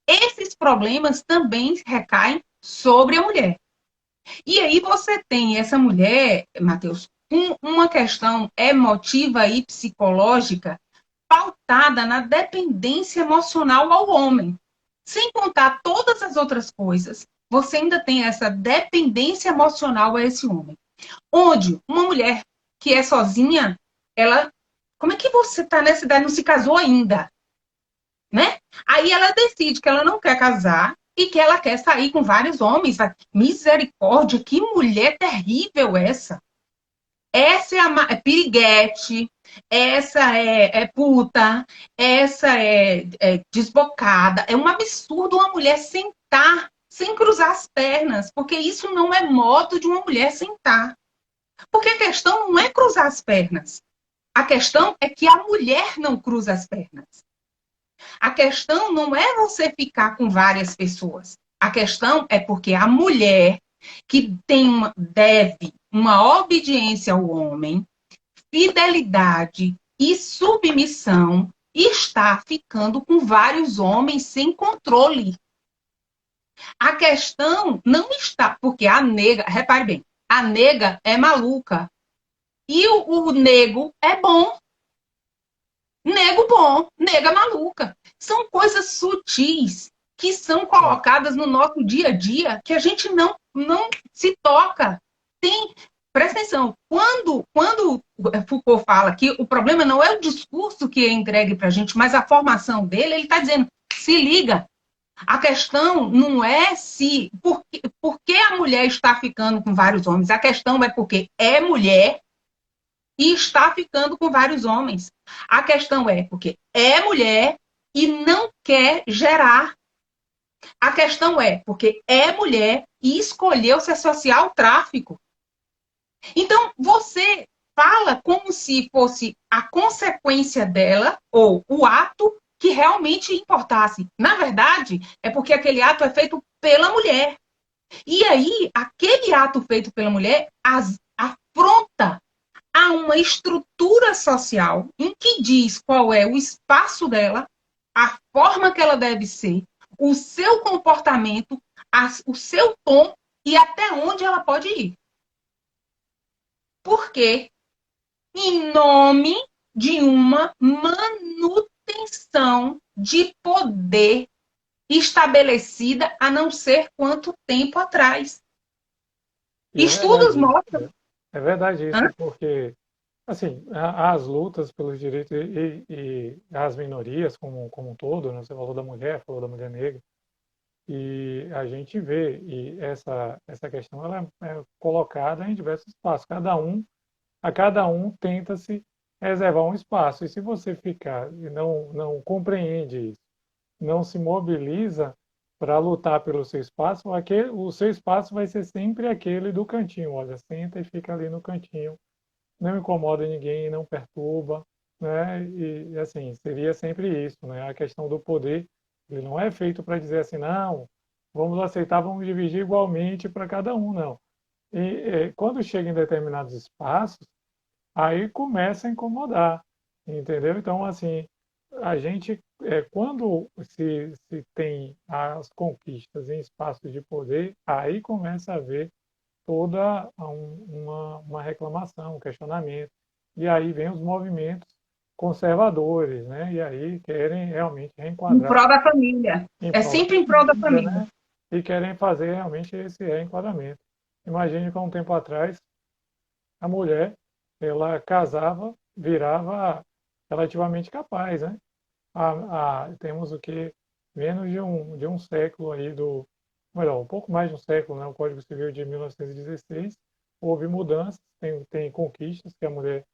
esses problemas também recaem sobre a mulher. E aí você tem essa mulher, Matheus, com uma questão emotiva e psicológica pautada na dependência emocional ao homem. Sem contar todas as outras coisas, você ainda tem essa dependência emocional a esse homem. Onde uma mulher que é sozinha, ela. Como é que você está nessa idade, não se casou ainda? Né? Aí ela decide que ela não quer casar e que ela quer sair com vários homens. Misericórdia, que mulher terrível essa! Essa é piriguete, essa é puta, essa é desbocada. É um absurdo uma mulher sentar sem cruzar as pernas, porque isso não é modo de uma mulher sentar. Porque a questão não é cruzar as pernas. A questão é que a mulher não cruza as pernas. A questão não é você ficar com várias pessoas. A questão é porque a mulher que deve uma obediência ao homem, fidelidade e submissão, está ficando com vários homens sem controle. A questão não está, porque a nega, repare bem, a nega é maluca e o nego é bom. Nego bom, nega maluca. São coisas sutis que são colocadas no nosso dia a dia que a gente não se toca. Presta atenção, quando Foucault fala que o problema não é o discurso que é entregue para a gente, mas a formação dele, ele está dizendo, se liga, a questão não é por que a mulher está ficando com vários homens, a questão é porque é mulher e está ficando com vários homens. A questão é porque é mulher e não quer gerar. A questão é porque é mulher e escolheu se associar ao tráfico. Então, você fala como se fosse a consequência dela ou o ato que realmente importasse. Na verdade, é porque aquele ato é feito pela mulher. E aí, aquele ato feito pela mulher afronta a uma estrutura social em que diz qual é o espaço dela, a forma que ela deve ser, o seu comportamento, o seu tom e até onde ela pode ir. Por quê? Em nome de uma manutenção de poder estabelecida há não sei quanto tempo atrás. Estudos mostram. É verdade isso, porque assim, as lutas pelos direitos e as minorias como um todo, né? Você falou da mulher, falou da mulher negra, e a gente vê, e essa questão ela é colocada em diversos espaços. A cada um tenta-se reservar um espaço. E se você ficar e não compreende isso, não se mobiliza para lutar pelo seu espaço, o seu espaço vai ser sempre aquele do cantinho. Olha, senta e fica ali no cantinho, não incomoda ninguém, não perturba, né? E assim, seria sempre isso, né? A questão do poder, ele não é feito para dizer assim, não, vamos aceitar, vamos dividir igualmente para cada um, não. E quando chega em determinados espaços, aí começa a incomodar, entendeu? Então, assim, a gente, quando se tem as conquistas em espaços de poder, aí começa a haver toda uma reclamação, um questionamento. E aí vem os movimentos conservadores, né? E aí querem realmente Em reenquadrar prol da família. em É prol da sempre em prol da família, família. né? E querem fazer realmente esse reenquadramento. Imagine que há um tempo atrás a mulher ela casava, virava relativamente capaz, né? Temos o que menos de um século aí melhor, um pouco mais de um século, né? O Código Civil de 1916 houve mudanças, tem conquistas que a mulher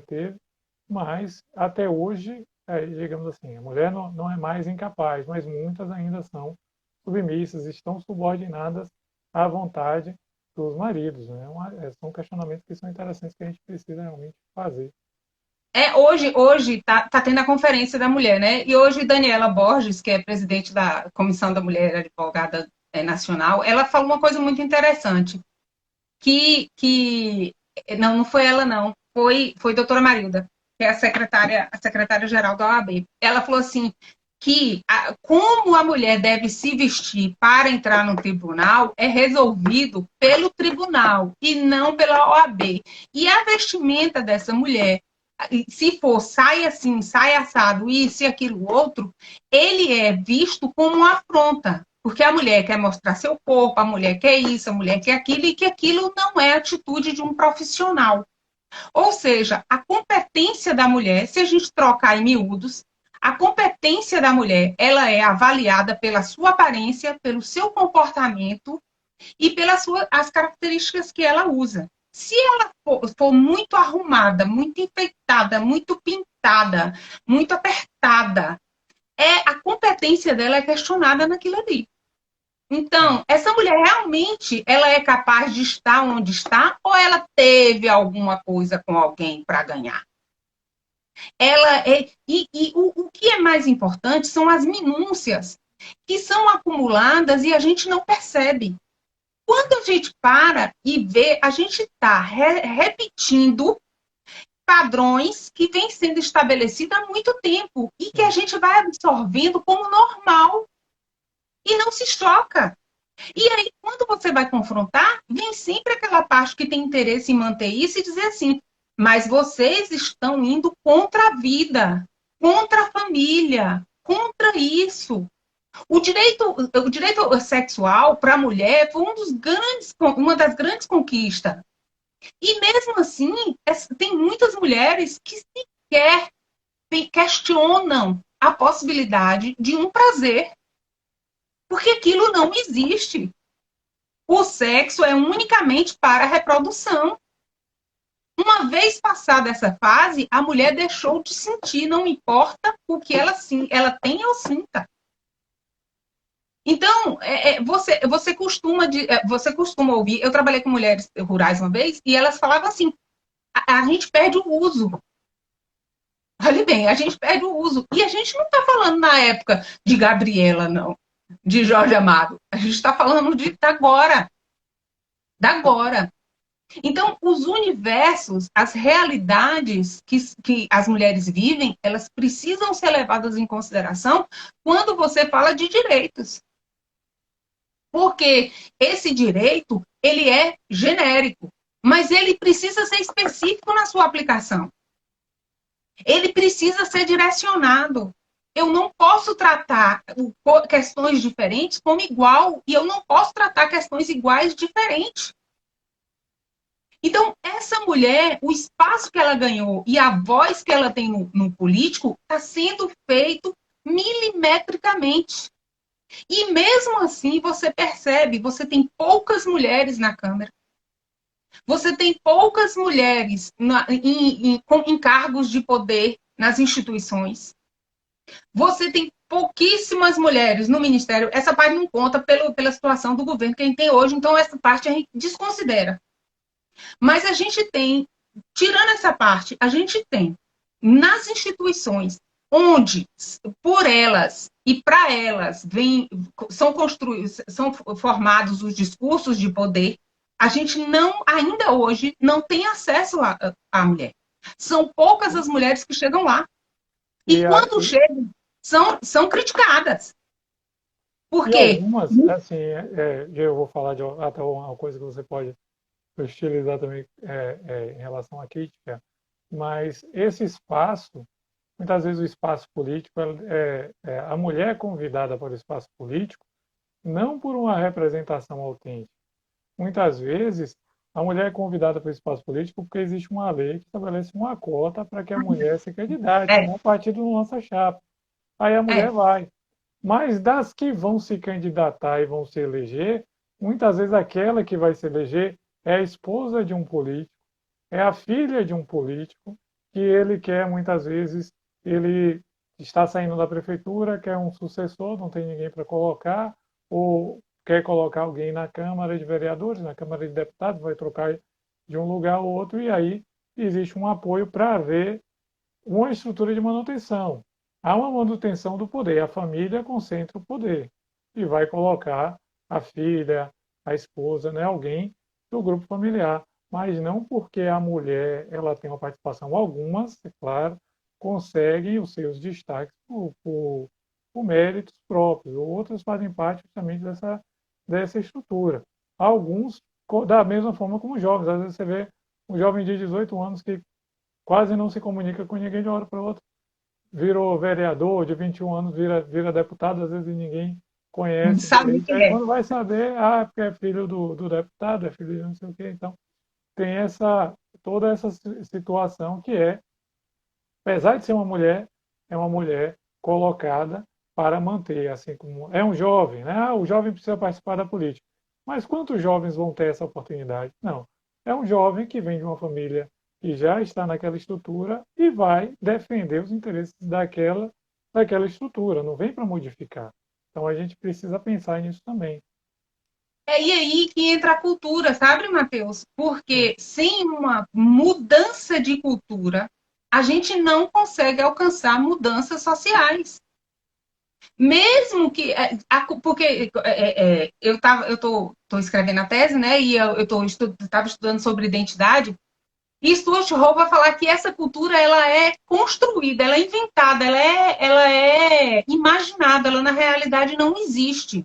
teve, mas até hoje, digamos assim, a mulher não é mais incapaz, mas muitas ainda são submissas, estão subordinadas à vontade dos maridos, né? São questionamentos que são interessantes que a gente precisa realmente fazer. Hoje tá tendo a Conferência da Mulher, né? E hoje Daniela Borges, que é presidente da Comissão da Mulher Advogada Nacional, ela falou uma coisa muito interessante, que não foi ela não, foi a doutora Marilda, que é a secretária-geral da OAB. Ela falou assim, como a mulher deve se vestir para entrar no tribunal é resolvido pelo tribunal e não pela OAB. E a vestimenta dessa mulher, se for sai assim, sai assado, isso e aquilo outro, ele é visto como uma afronta. Porque a mulher quer mostrar seu corpo, a mulher quer isso, a mulher quer aquilo, e que aquilo não é atitude de um profissional. Ou seja, a competência da mulher, se a gente trocar em miúdos, a competência da mulher, ela é avaliada pela sua aparência, pelo seu comportamento e pelas as características que ela usa. Se ela for muito arrumada, muito enfeitada, muito pintada, muito apertada, a competência dela é questionada naquilo ali. Então, essa mulher realmente ela é capaz de estar onde está ou ela teve alguma coisa com alguém para ganhar? O que é mais importante são as minúcias que são acumuladas e a gente não percebe. Quando a gente para e vê, a gente está repetindo padrões que vêm sendo estabelecidos há muito tempo e que a gente vai absorvendo como normal e não se choca. E aí, quando você vai confrontar, vem sempre aquela parte que tem interesse em manter isso e dizer assim: mas vocês estão indo contra a vida, contra a família, contra isso. O direito sexual para a mulher foi uma das grandes conquistas. E mesmo assim, tem muitas mulheres que sequer questionam a possibilidade de um prazer, porque aquilo não existe. O sexo é unicamente para a reprodução. Uma vez passada essa fase, a mulher deixou de sentir, não importa o que ela tem ou sinta. Então, você costuma ouvir, eu trabalhei com mulheres rurais uma vez, e elas falavam assim, a gente perde o uso. Olha bem, a gente perde o uso. E a gente não está falando na época de Gabriela, não, de Jorge Amado. A gente está falando de agora. Da agora. Então, os universos, as realidades que as mulheres vivem, elas precisam ser levadas em consideração quando você fala de direitos. Porque esse direito, ele é genérico, mas ele precisa ser específico na sua aplicação. Ele precisa ser direcionado. Eu não posso tratar questões diferentes como igual, e eu não posso tratar questões iguais diferentes. Então, essa mulher, o espaço que ela ganhou e a voz que ela tem no político está sendo feito milimetricamente. E mesmo assim, você percebe, você tem poucas mulheres na Câmara. Você tem poucas mulheres em cargos de poder nas instituições. Você tem pouquíssimas mulheres no Ministério. Essa parte não conta pela situação do governo que a gente tem hoje, então essa parte a gente desconsidera. Mas a gente tem, tirando essa parte, a gente tem nas instituições onde por elas e para elas são formados os discursos de poder, a gente não, ainda hoje, não tem acesso à mulher. São poucas as mulheres que chegam lá. E quando chegam, são criticadas. Por E quê? algumas, assim, eu vou falar de até uma coisa que você pode utilizar também em relação à crítica, mas esse espaço, muitas vezes o espaço político, a mulher é convidada para o espaço político não por uma representação autêntica. Muitas vezes a mulher é convidada para o espaço político porque existe uma lei que estabelece uma cota para que a mulher se candidate, né? O partido não lança chapa. Aí a mulher vai. Mas das que vão se candidatar e vão se eleger, muitas vezes aquela que vai se eleger é a esposa de um político, é a filha de um político, que ele quer, muitas vezes, ele está saindo da prefeitura, quer um sucessor, não tem ninguém para colocar, ou quer colocar alguém na Câmara de Vereadores, na Câmara de Deputados, vai trocar de um lugar ao outro, e aí existe um apoio para haver uma estrutura de manutenção. Há uma manutenção do poder, a família concentra o poder e vai colocar a filha, a esposa, né, alguém do grupo familiar, mas não porque a mulher ela tem uma participação. Algumas, é claro, conseguem os seus destaques por méritos próprios, outras fazem parte justamente dessa estrutura. Alguns, da mesma forma como jovens, às vezes você vê um jovem de 18 anos que quase não se comunica com ninguém de uma hora para outra, virou vereador, de 21 anos vira deputado, às vezes ninguém conhece Sabe o direito. que Aí é? quando vai saber, porque é filho do deputado, é filho de não sei o quê. Então, tem toda essa situação que apesar de ser uma mulher, é uma mulher colocada para manter, assim como é um jovem, né? O jovem precisa participar da política. Mas quantos jovens vão ter essa oportunidade? Não. É um jovem que vem de uma família que já está naquela estrutura e vai defender os interesses daquela estrutura, não vem para modificar. Então a gente precisa pensar nisso também. É e aí que entra a cultura, sabe, Matheus? Sim, Porque sem uma mudança de cultura, a gente não consegue alcançar mudanças sociais. Mesmo que. Porque eu tô escrevendo a tese, né? E eu estava estudando sobre identidade. E Stuart Hall vai falar que essa cultura ela é construída, ela é inventada, ela é imaginada, ela na realidade não existe.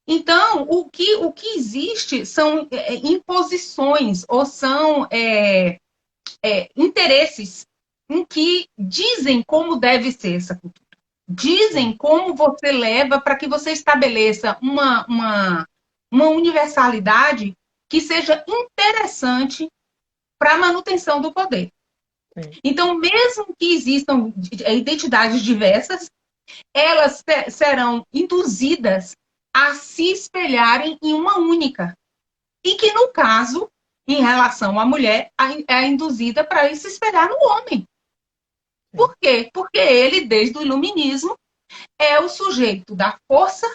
Então, o que existe são imposições ou são interesses em que dizem como deve ser essa cultura. sim, Dizem como você leva para que você estabeleça uma universalidade que seja interessante para a manutenção do poder. sim, Então, mesmo que existam identidades diversas, elas serão induzidas a se espelharem em uma única. E que, no caso, em relação à mulher, é induzida para se espelhar no homem. sim, Por quê? Porque ele, desde o iluminismo, é o sujeito da força,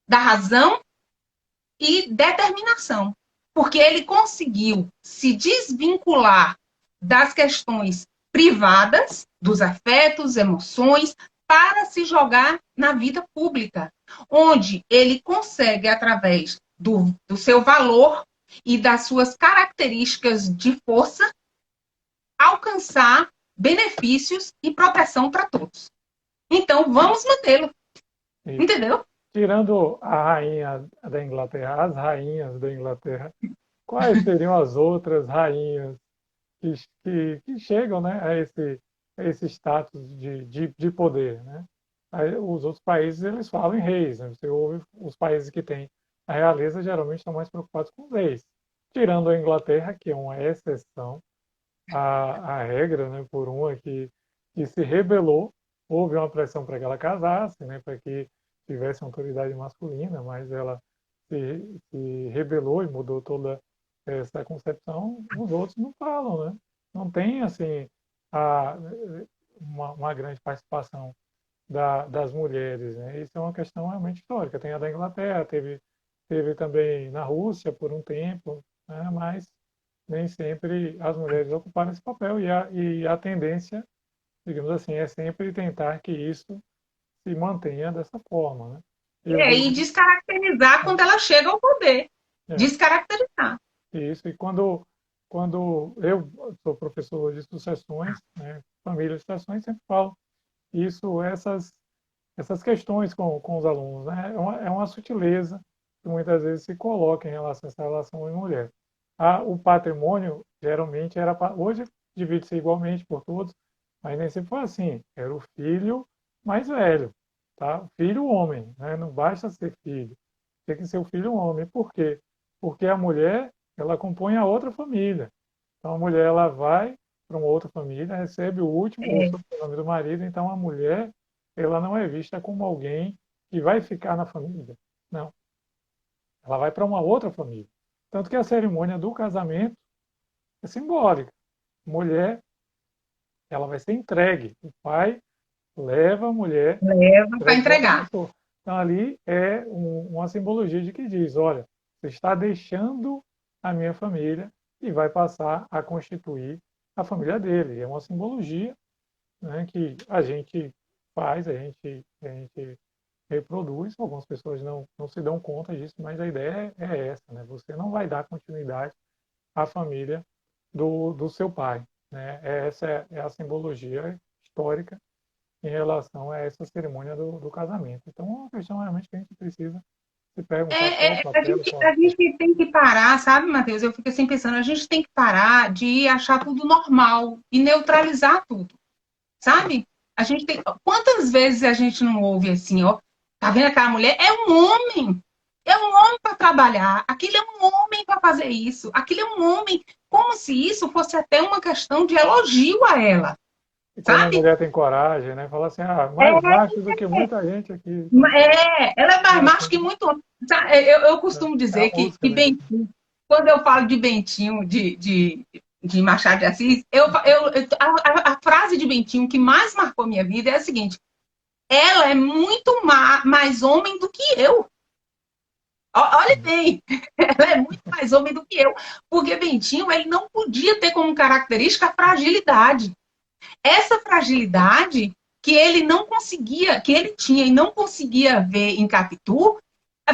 da razão e determinação. Porque ele conseguiu se desvincular das questões privadas, dos afetos, emoções, para se jogar na vida pública, onde ele consegue, através do seu valor e das suas características de força, alcançar benefícios e proteção para todos. Então, vamos mantê-lo, isso. entendeu? Tirando a rainha da Inglaterra, as rainhas da Inglaterra, quais seriam as outras rainhas que, que chegam, né, a esse status de poder, né? Aí, os outros países eles falam em reis, né? Você ouve os países que têm a realeza geralmente estão mais preocupados com os reis. Tirando a Inglaterra, que é uma exceção à regra, né, por uma que se rebelou, houve uma pressão para que ela casasse, né, para que tivesse uma autoridade masculina, mas ela se rebelou e mudou toda essa concepção. Os outros não falam, né? Não tem assim a, uma grande participação das mulheres, né? Isso é uma questão realmente histórica. Tem a da Inglaterra, teve também na Rússia por um tempo, né? Mas nem sempre as mulheres ocuparam esse papel e a tendência, digamos assim, é sempre tentar que isso se mantenha dessa forma, né? Eu E digo, descaracterizar quando ela chega ao poder. é, Descaracterizar. isso. E quando eu sou professor de sucessões, né, família de sucessões, sempre falo isso, essas questões com os alunos, né? É uma sutileza que muitas vezes se coloca em relação a essa relação homem-mulher. O patrimônio, geralmente, hoje divide-se igualmente por todos, mas nem sempre foi assim. Era o filho mais velho, tá? Filho homem, né? Não basta ser filho, tem que ser o filho homem. Por quê? Porque a mulher, ela compõe a outra família. Então, a mulher, ela vai para uma outra família, recebe o último, o É, sobrenome do marido, então a mulher, ela não é vista como alguém que vai ficar na família. Não, ela vai para uma outra família. Tanto que a cerimônia do casamento é simbólica. Mulher ela vai ser entregue. O pai leva a mulher, Leva para entrega para outra entregar. pessoa. Então, ali é uma simbologia de que diz, olha, você está deixando a minha família e vai passar a constituir a família dele. É uma simbologia, né, que a gente faz, a gente reproduz. Algumas pessoas não se dão conta disso, mas a ideia é essa, né? Você não vai dar continuidade à família do seu pai, né? Essa é a simbologia histórica em relação a essa cerimônia do casamento. Então, é uma questão realmente que a gente precisa se perguntar qual o A papel, gente, qual a gente tem que parar, sabe, Matheus? Eu fico assim pensando, a gente tem que parar de achar tudo normal e neutralizar tudo, sabe? A gente tem. Quantas vezes a gente não ouve assim, ó, tá vendo aquela mulher? É um homem para trabalhar, aquilo é um homem para fazer isso, aquilo é um homem, como se isso fosse até uma questão de elogio a ela, e como a sabe? mulher tem coragem, né? Fala assim, mais macho do que muita gente aqui. Então, Ela é mais é macho assim, que muito homem. Eu costumo é a dizer música, que né? Bentinho, quando eu falo de Bentinho, de Machado de Assis, a frase de Bentinho que mais marcou minha vida é a seguinte: ela é muito mais homem do que eu. Olha bem, ela é muito mais homem do que eu, porque Bentinho ele não podia ter como característica a fragilidade. Essa fragilidade que ele não conseguia, que ele tinha e não conseguia ver em Capitu,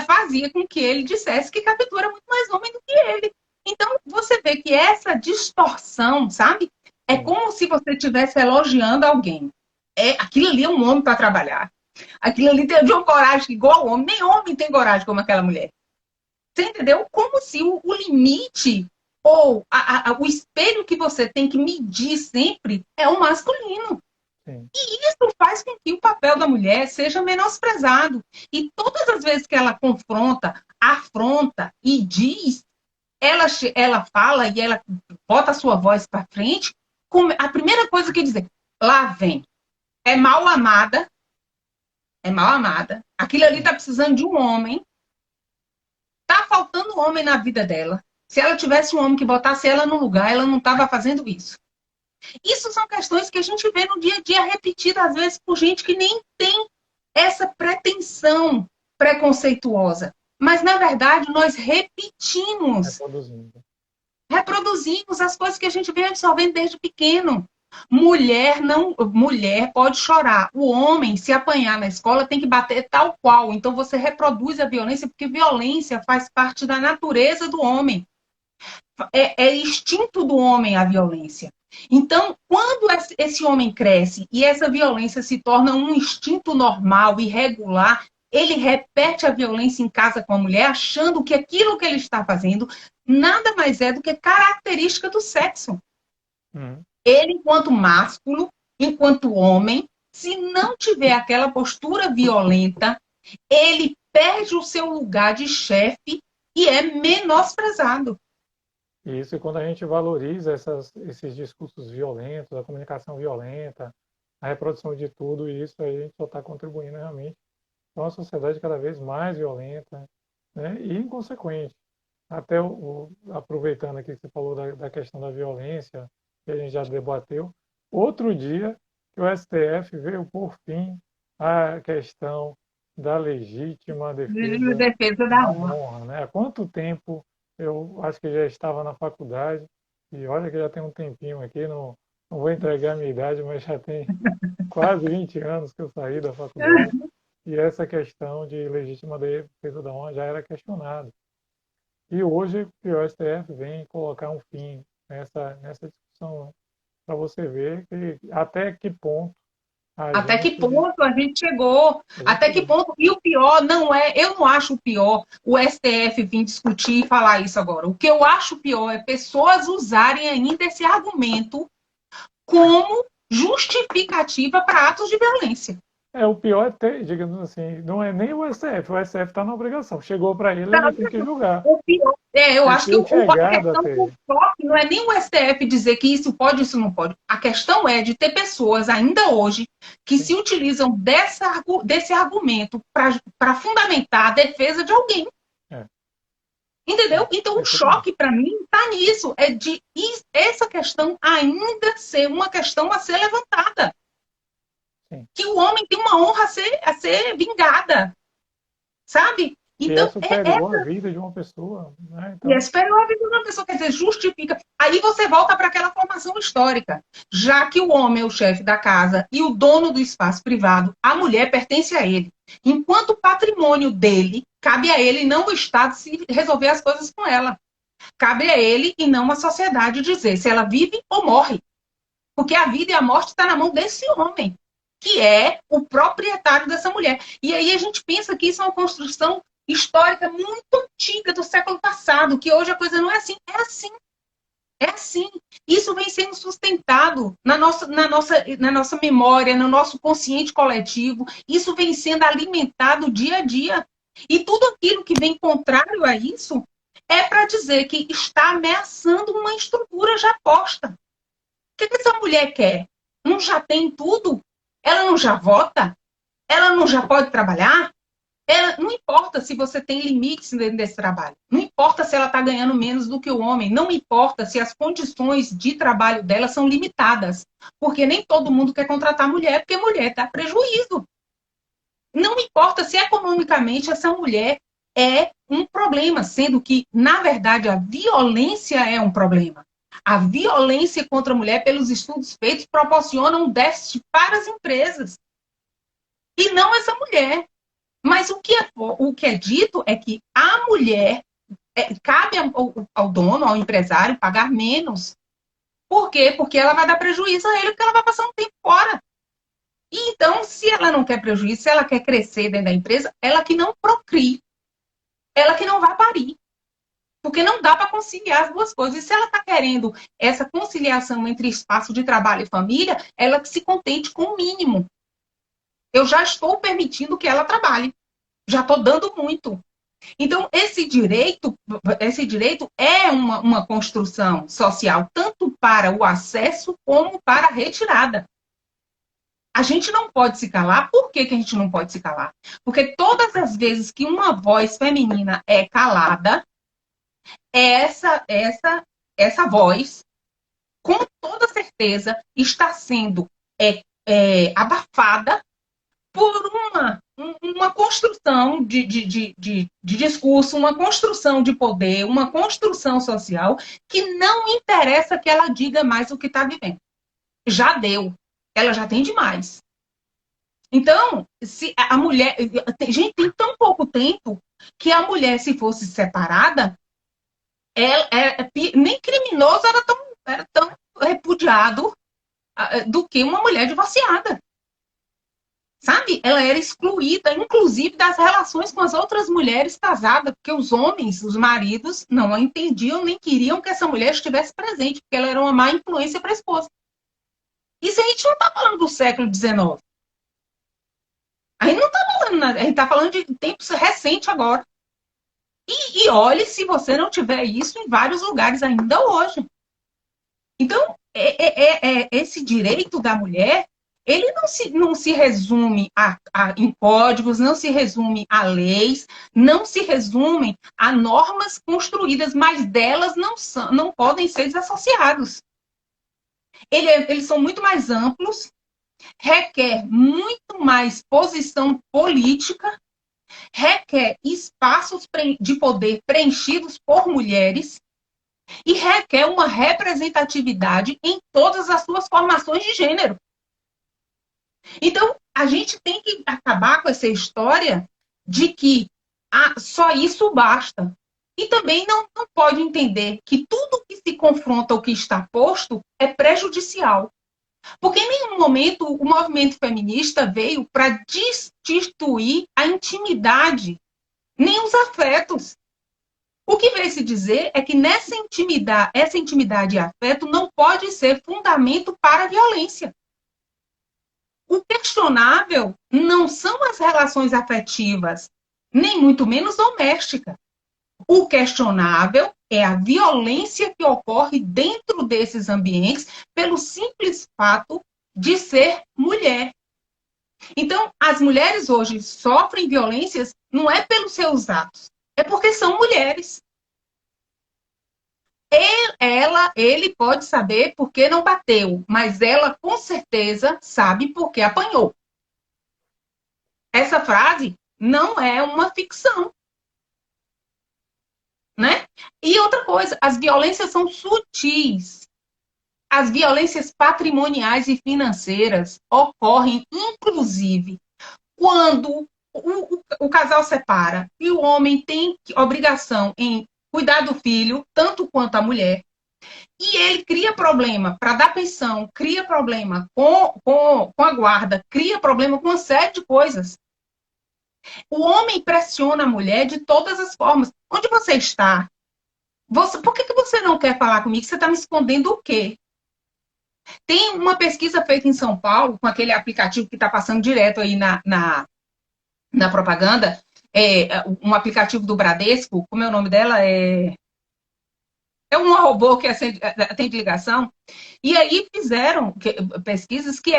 fazia com que ele dissesse que Capitu era muito mais homem do que ele. Então, você vê que essa distorção, sabe? É Sim. como se você estivesse elogiando alguém. Aquilo ali é um homem para trabalhar. Aquilo ali tem de uma coragem igual ao homem. Nem homem tem coragem como aquela mulher. Você entendeu? Como se o limite ou o espelho que você tem que medir sempre é o masculino. Sim. E isso faz com que o papel da mulher seja menosprezado. E todas as vezes que ela confronta, afronta e diz, ela fala e ela bota a sua voz para frente, a primeira coisa que dizer, lá vem. É mal amada, é mal amada. Aquilo ali está precisando de um homem. Está faltando homem na vida dela. Se ela tivesse um homem que botasse ela no lugar, ela não estava fazendo isso. Isso são questões que a gente vê no dia a dia repetidas, às vezes, por gente que nem tem essa pretensão preconceituosa. Mas, na verdade, nós Reproduzindo. reproduzimos as coisas que a gente vem absorvendo desde pequeno. Mulher pode chorar. O homem, se apanhar na escola, tem que bater tal qual. Então, você reproduz a violência, porque violência faz parte da natureza do homem. É instinto do homem a violência. Então, quando esse homem cresce e essa violência se torna um instinto normal e regular, ele repete a violência em casa com a mulher, achando que aquilo que ele está fazendo nada mais é do que característica do sexo. Ele, enquanto másculo, enquanto homem, se não tiver aquela postura violenta, ele perde o seu lugar de chefe e é menosprezado. Isso, e quando a gente valoriza esses discursos violentos, a comunicação violenta, a reprodução de tudo isso, aí a gente só está contribuindo realmente para uma sociedade cada vez mais violenta, né, e inconsequente. Até aproveitando aqui que você falou da questão da violência, que a gente já debateu, outro dia que o STF veio por fim à questão da legítima Defesa da da honra. honra, né? Há quanto tempo eu acho que já estava na faculdade, e olha que já tem um tempinho aqui, não vou entregar a minha idade, mas já tem quase 20 anos que eu saí da faculdade, e essa questão de legítima defesa da honra já era questionada. E hoje o STF vem colocar um fim nessa discussão, né? Para você ver até que ponto Até que ponto a gente chegou? Até que ponto? E o pior não é, eu não acho o pior o STF vir discutir e falar isso agora. O que eu acho pior é pessoas usarem ainda esse argumento como justificativa para atos de violência. O pior é ter, digamos assim, não é nem o STF está na obrigação. Chegou para ele tem que julgar. O pior, eu acho que a questão do foco não é nem o STF dizer que isso pode, isso não pode. A questão é de ter pessoas ainda hoje que se utilizam desse argumento para fundamentar a defesa de alguém. Entendeu? Então, o choque, para mim, está nisso. É de essa questão ainda ser uma questão a ser levantada. Sim. Que o homem tem uma honra a ser vingada. Sabe? Que é Então, superior à vida de uma pessoa, né? e é Então, superior à vida de uma pessoa, quer dizer, justifica. Aí você volta para aquela formação histórica. Já que o homem é o chefe da casa e o dono do espaço privado, a mulher pertence a ele. Enquanto o patrimônio dele, cabe a ele, não o Estado, se resolver as coisas com ela. Cabe a ele e não a sociedade dizer se ela vive ou morre. Porque a vida e a morte está na mão desse homem, que é o proprietário dessa mulher. E aí a gente pensa que isso é uma construção histórica muito antiga do século passado, que hoje a coisa não é assim. É assim. É assim. Isso vem sendo sustentado na nossa memória, no nosso consciente coletivo. Isso vem sendo alimentado dia a dia. E tudo aquilo que vem contrário a isso é para dizer que está ameaçando uma estrutura já posta. O que essa mulher quer? Não já tem tudo? Ela não já vota? Ela não já pode trabalhar? Não importa se você tem limites dentro desse trabalho. Não importa se ela está ganhando menos do que o homem. Não importa se as condições de trabalho dela são limitadas. Porque nem todo mundo quer contratar mulher, porque mulher dá prejuízo. Não importa se economicamente essa mulher é um problema, sendo que, na verdade, a violência é um problema. A violência contra a mulher, pelos estudos feitos, proporciona um déficit para as empresas. E não essa mulher. Mas o que é dito é que a mulher, cabe ao dono, ao empresário, pagar menos. Por quê? Porque ela vai dar prejuízo a ele, porque ela vai passar um tempo fora. E então, se ela não quer prejuízo, se ela quer crescer dentro da empresa, ela que não procrie. Ela que não vai parir. Porque não dá para conciliar as duas coisas. E se ela está querendo essa conciliação entre espaço de trabalho e família, ela que se contente com o mínimo. Eu já estou permitindo que ela trabalhe. Já estou dando muito. Então, esse direito é uma construção social, tanto para o acesso como para a retirada. A gente não pode se calar. Por que a gente não pode se calar? Porque todas as vezes que uma voz feminina é calada, essa voz, com toda certeza, está sendo abafada por uma construção de discurso, uma construção de poder, uma construção social que não interessa que ela diga mais o que está vivendo. Já deu. Ela já tem demais. Então, se a mulher... Gente, tem tão pouco tempo que a mulher, se fosse separada, nem criminoso era tão repudiado do que uma mulher divorciada. Sabe? Ela era excluída, inclusive, das relações com as outras mulheres casadas, porque os homens, os maridos, não a entendiam nem queriam que essa mulher estivesse presente, porque ela era uma má influência para a esposa. Isso a gente não está falando do século XIX. A gente não está falando nada, a gente está falando de tempos recentes agora. E olhe se você não tiver isso em vários lugares ainda hoje. Então, esse direito da mulher, ele não se resume em códigos, não se resume a leis, não se resume a normas construídas, mas delas não podem ser desassociados. Eles são muito mais amplos, requer muito mais posição política, requer espaços de poder preenchidos por mulheres e requer uma representatividade em todas as suas formações de gênero. Então, a gente tem que acabar com essa história de que só isso basta. E também não pode entender que tudo que se confronta ao que está posto é prejudicial. Porque em nenhum momento o movimento feminista veio para destituir a intimidade, nem os afetos. O que veio se dizer é que essa intimidade e afeto não pode ser fundamento para a violência. O questionável não são as relações afetivas, nem muito menos domésticas. O questionável é a violência que ocorre dentro desses ambientes pelo simples fato de ser mulher. Então, as mulheres hoje sofrem violências não é pelos seus atos, é porque são mulheres. Ele pode saber por que não bateu, mas ela com certeza sabe por que apanhou. Essa frase não é uma ficção, né? E outra coisa, as violências são sutis. As violências patrimoniais e financeiras ocorrem, inclusive, quando o casal separa e o homem tem obrigação em cuidar do filho, tanto quanto a mulher, e ele cria problema para dar pensão, cria problema com a guarda, cria problema com uma série de coisas. O homem pressiona a mulher de todas as formas. Onde você está? Por que você não quer falar comigo? Você está me escondendo o quê? Tem uma pesquisa feita em São Paulo, com aquele aplicativo que está passando direto aí na propaganda, um aplicativo do Bradesco, como é o nome dela? É um robô que atende ligação. E aí fizeram pesquisas que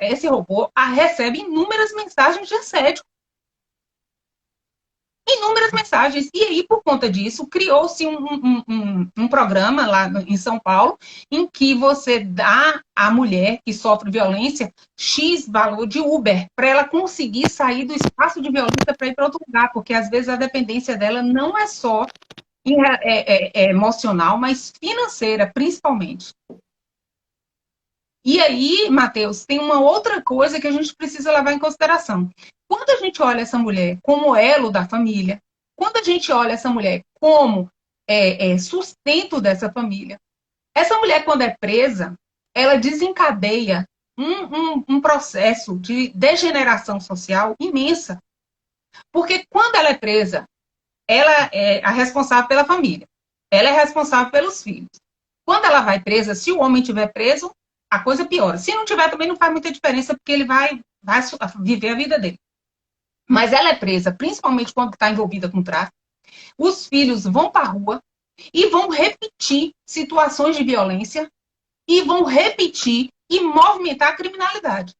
esse robô recebe inúmeras mensagens de assédio. Inúmeras mensagens. E aí, por conta disso, criou-se um programa lá em São Paulo, em que você dá à mulher que sofre violência X valor de Uber, para ela conseguir sair do espaço de violência para ir para outro lugar, porque às vezes a dependência dela não é só emocional, mas financeira, principalmente. E aí, Matheus, tem uma outra coisa que a gente precisa levar em consideração. Quando a gente olha essa mulher como elo da família, quando a gente olha essa mulher como sustento dessa família, essa mulher, quando é presa, ela desencadeia um processo de degeneração social imensa. Porque quando ela é presa, ela é a responsável pela família. Ela é responsável pelos filhos. Quando ela vai presa, se o homem estiver preso, a coisa piora. Se não tiver, também não faz muita diferença, porque ele vai viver a vida dele. Mas ela é presa, principalmente quando está envolvida com tráfico. Os filhos vão para a rua e vão repetir situações de violência e vão repetir e movimentar a criminalidade.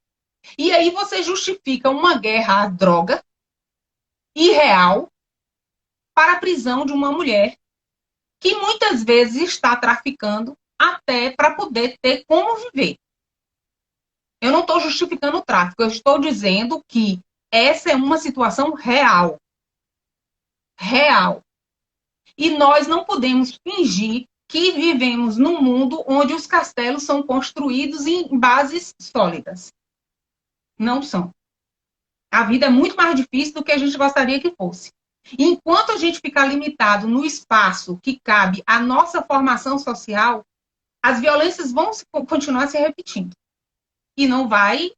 E aí você justifica uma guerra à droga irreal para a prisão de uma mulher que muitas vezes está traficando até para poder ter como viver. Eu não estou justificando o tráfico, eu estou dizendo que essa é uma situação real. Real. E nós não podemos fingir que vivemos num mundo onde os castelos são construídos em bases sólidas. Não são. A vida é muito mais difícil do que a gente gostaria que fosse. Enquanto a gente ficar limitado no espaço que cabe à nossa formação social, as violências vão continuar se repetindo. E não vai,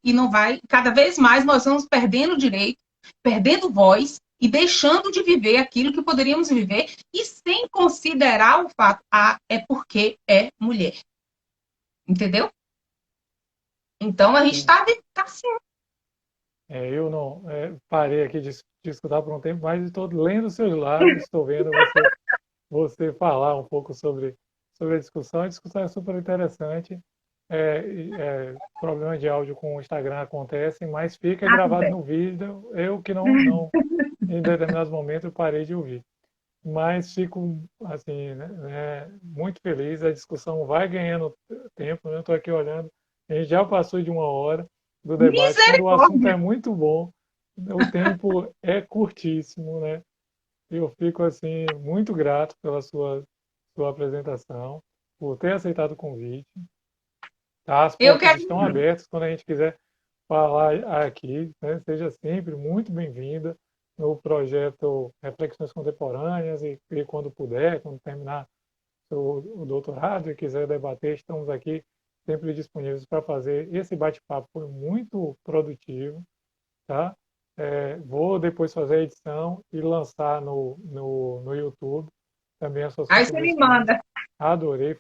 cada vez mais nós vamos perdendo direito, perdendo voz e deixando de viver aquilo que poderíamos viver e sem considerar o fato, é porque é mulher. Entendeu? Então a gente está assim. Eu não parei aqui de escutar por um tempo, mas estou lendo seus lábios, estou vendo você falar um pouco sobre a discussão. A discussão é super interessante. Problema de áudio com o Instagram acontecem, mas fica gravado no vídeo. Eu que não em determinados momentos eu parei de ouvir. Mas fico assim, muito feliz. A discussão vai ganhando tempo, né? Eu estou aqui olhando. A gente já passou de uma hora do debate. Quando o assunto é muito bom, o tempo é curtíssimo, né? Eu fico assim muito grato pela sua apresentação, por ter aceitado o convite. Tá? As portas estão abertas quando a gente quiser falar aqui, né? Seja sempre muito bem-vinda no projeto Reflexões Contemporâneas e quando puder, quando terminar o doutorado e quiser debater, estamos aqui sempre disponíveis para fazer. Esse bate-papo foi muito produtivo, tá? Vou depois fazer a edição e lançar no YouTube também as suas Aí você me manda. Adorei,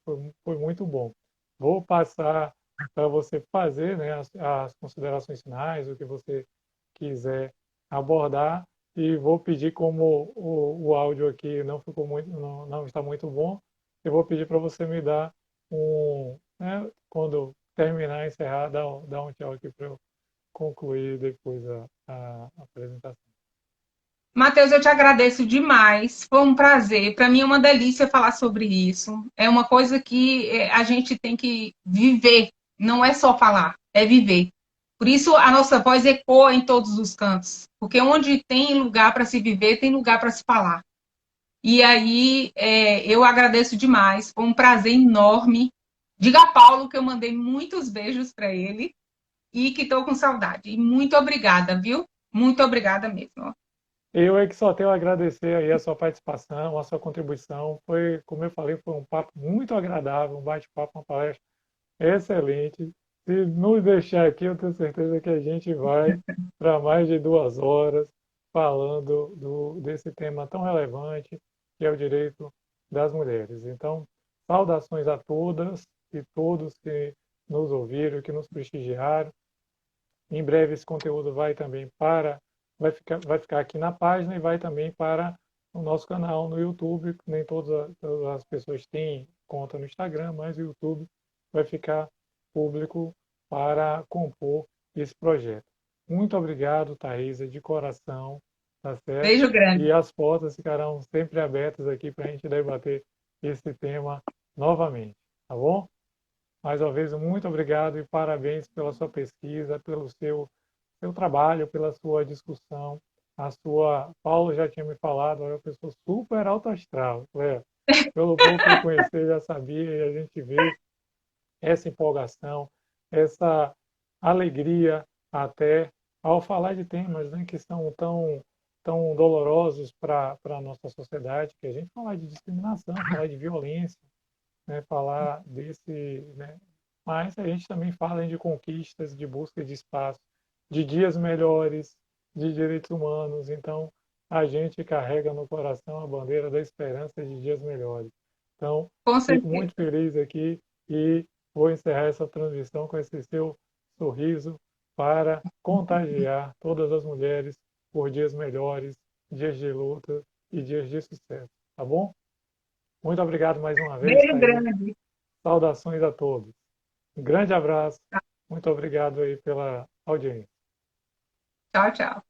foi muito bom. Vou passar para você fazer, né, as considerações finais, o que você quiser abordar, e vou pedir, como o áudio aqui não ficou muito, não está muito bom, eu vou pedir para você me dar né, quando terminar, encerrar, dar um tchau aqui para eu concluir depois a apresentação. Matheus, eu te agradeço demais. Foi um prazer. Para mim é uma delícia falar sobre isso. É uma coisa que a gente tem que viver. Não é só falar, é viver. Por isso a nossa voz ecoa em todos os cantos. Porque onde tem lugar para se viver, tem lugar para se falar. E aí eu agradeço demais. Foi um prazer enorme. Diga a Paulo que eu mandei muitos beijos para ele e que estou com saudade. E muito obrigada, viu? Muito obrigada mesmo. Eu é que só tenho a agradecer aí a sua participação, a sua contribuição. Foi, como eu falei, foi um papo muito agradável, um bate-papo, uma palestra excelente. Se nos deixar aqui, eu tenho certeza que a gente vai para mais de 2 horas falando desse tema tão relevante que é o direito das mulheres. Então, saudações a todas e todos que nos ouviram, que nos prestigiaram. Em breve esse conteúdo vai ficar aqui na página e vai também para o nosso canal no YouTube. Nem todas as pessoas têm conta no Instagram, mas o YouTube vai ficar público para compor esse projeto. Muito obrigado, Thaisa, de coração, tá certo? Beijo grande. E as portas ficarão sempre abertas aqui para a gente debater esse tema novamente, tá bom? Mais uma vez, muito obrigado e parabéns pela sua pesquisa, pelo seu trabalho, pela sua discussão. Paulo já tinha me falado, é uma pessoa super alto astral. Pelo pouco que eu conheci, já sabia, e a gente vê essa empolgação, essa alegria até ao falar de temas, né, que são tão dolorosos para a nossa sociedade, que a gente falar de discriminação, falar de violência, né, falar desse, né, mas a gente também fala de conquistas, de busca de espaço, de dias melhores, de direitos humanos. Então, a gente carrega no coração a bandeira da esperança de dias melhores. Então, Com fico muito certeza. feliz aqui e vou encerrar essa transmissão com esse seu sorriso para contagiar todas as mulheres por dias melhores, dias de luta e dias de sucesso. Tá bom? Muito obrigado mais uma vez, Beijo Thaís. grande. Saudações a todos. Um grande abraço. Muito obrigado aí pela audiência. Tchau, tchau.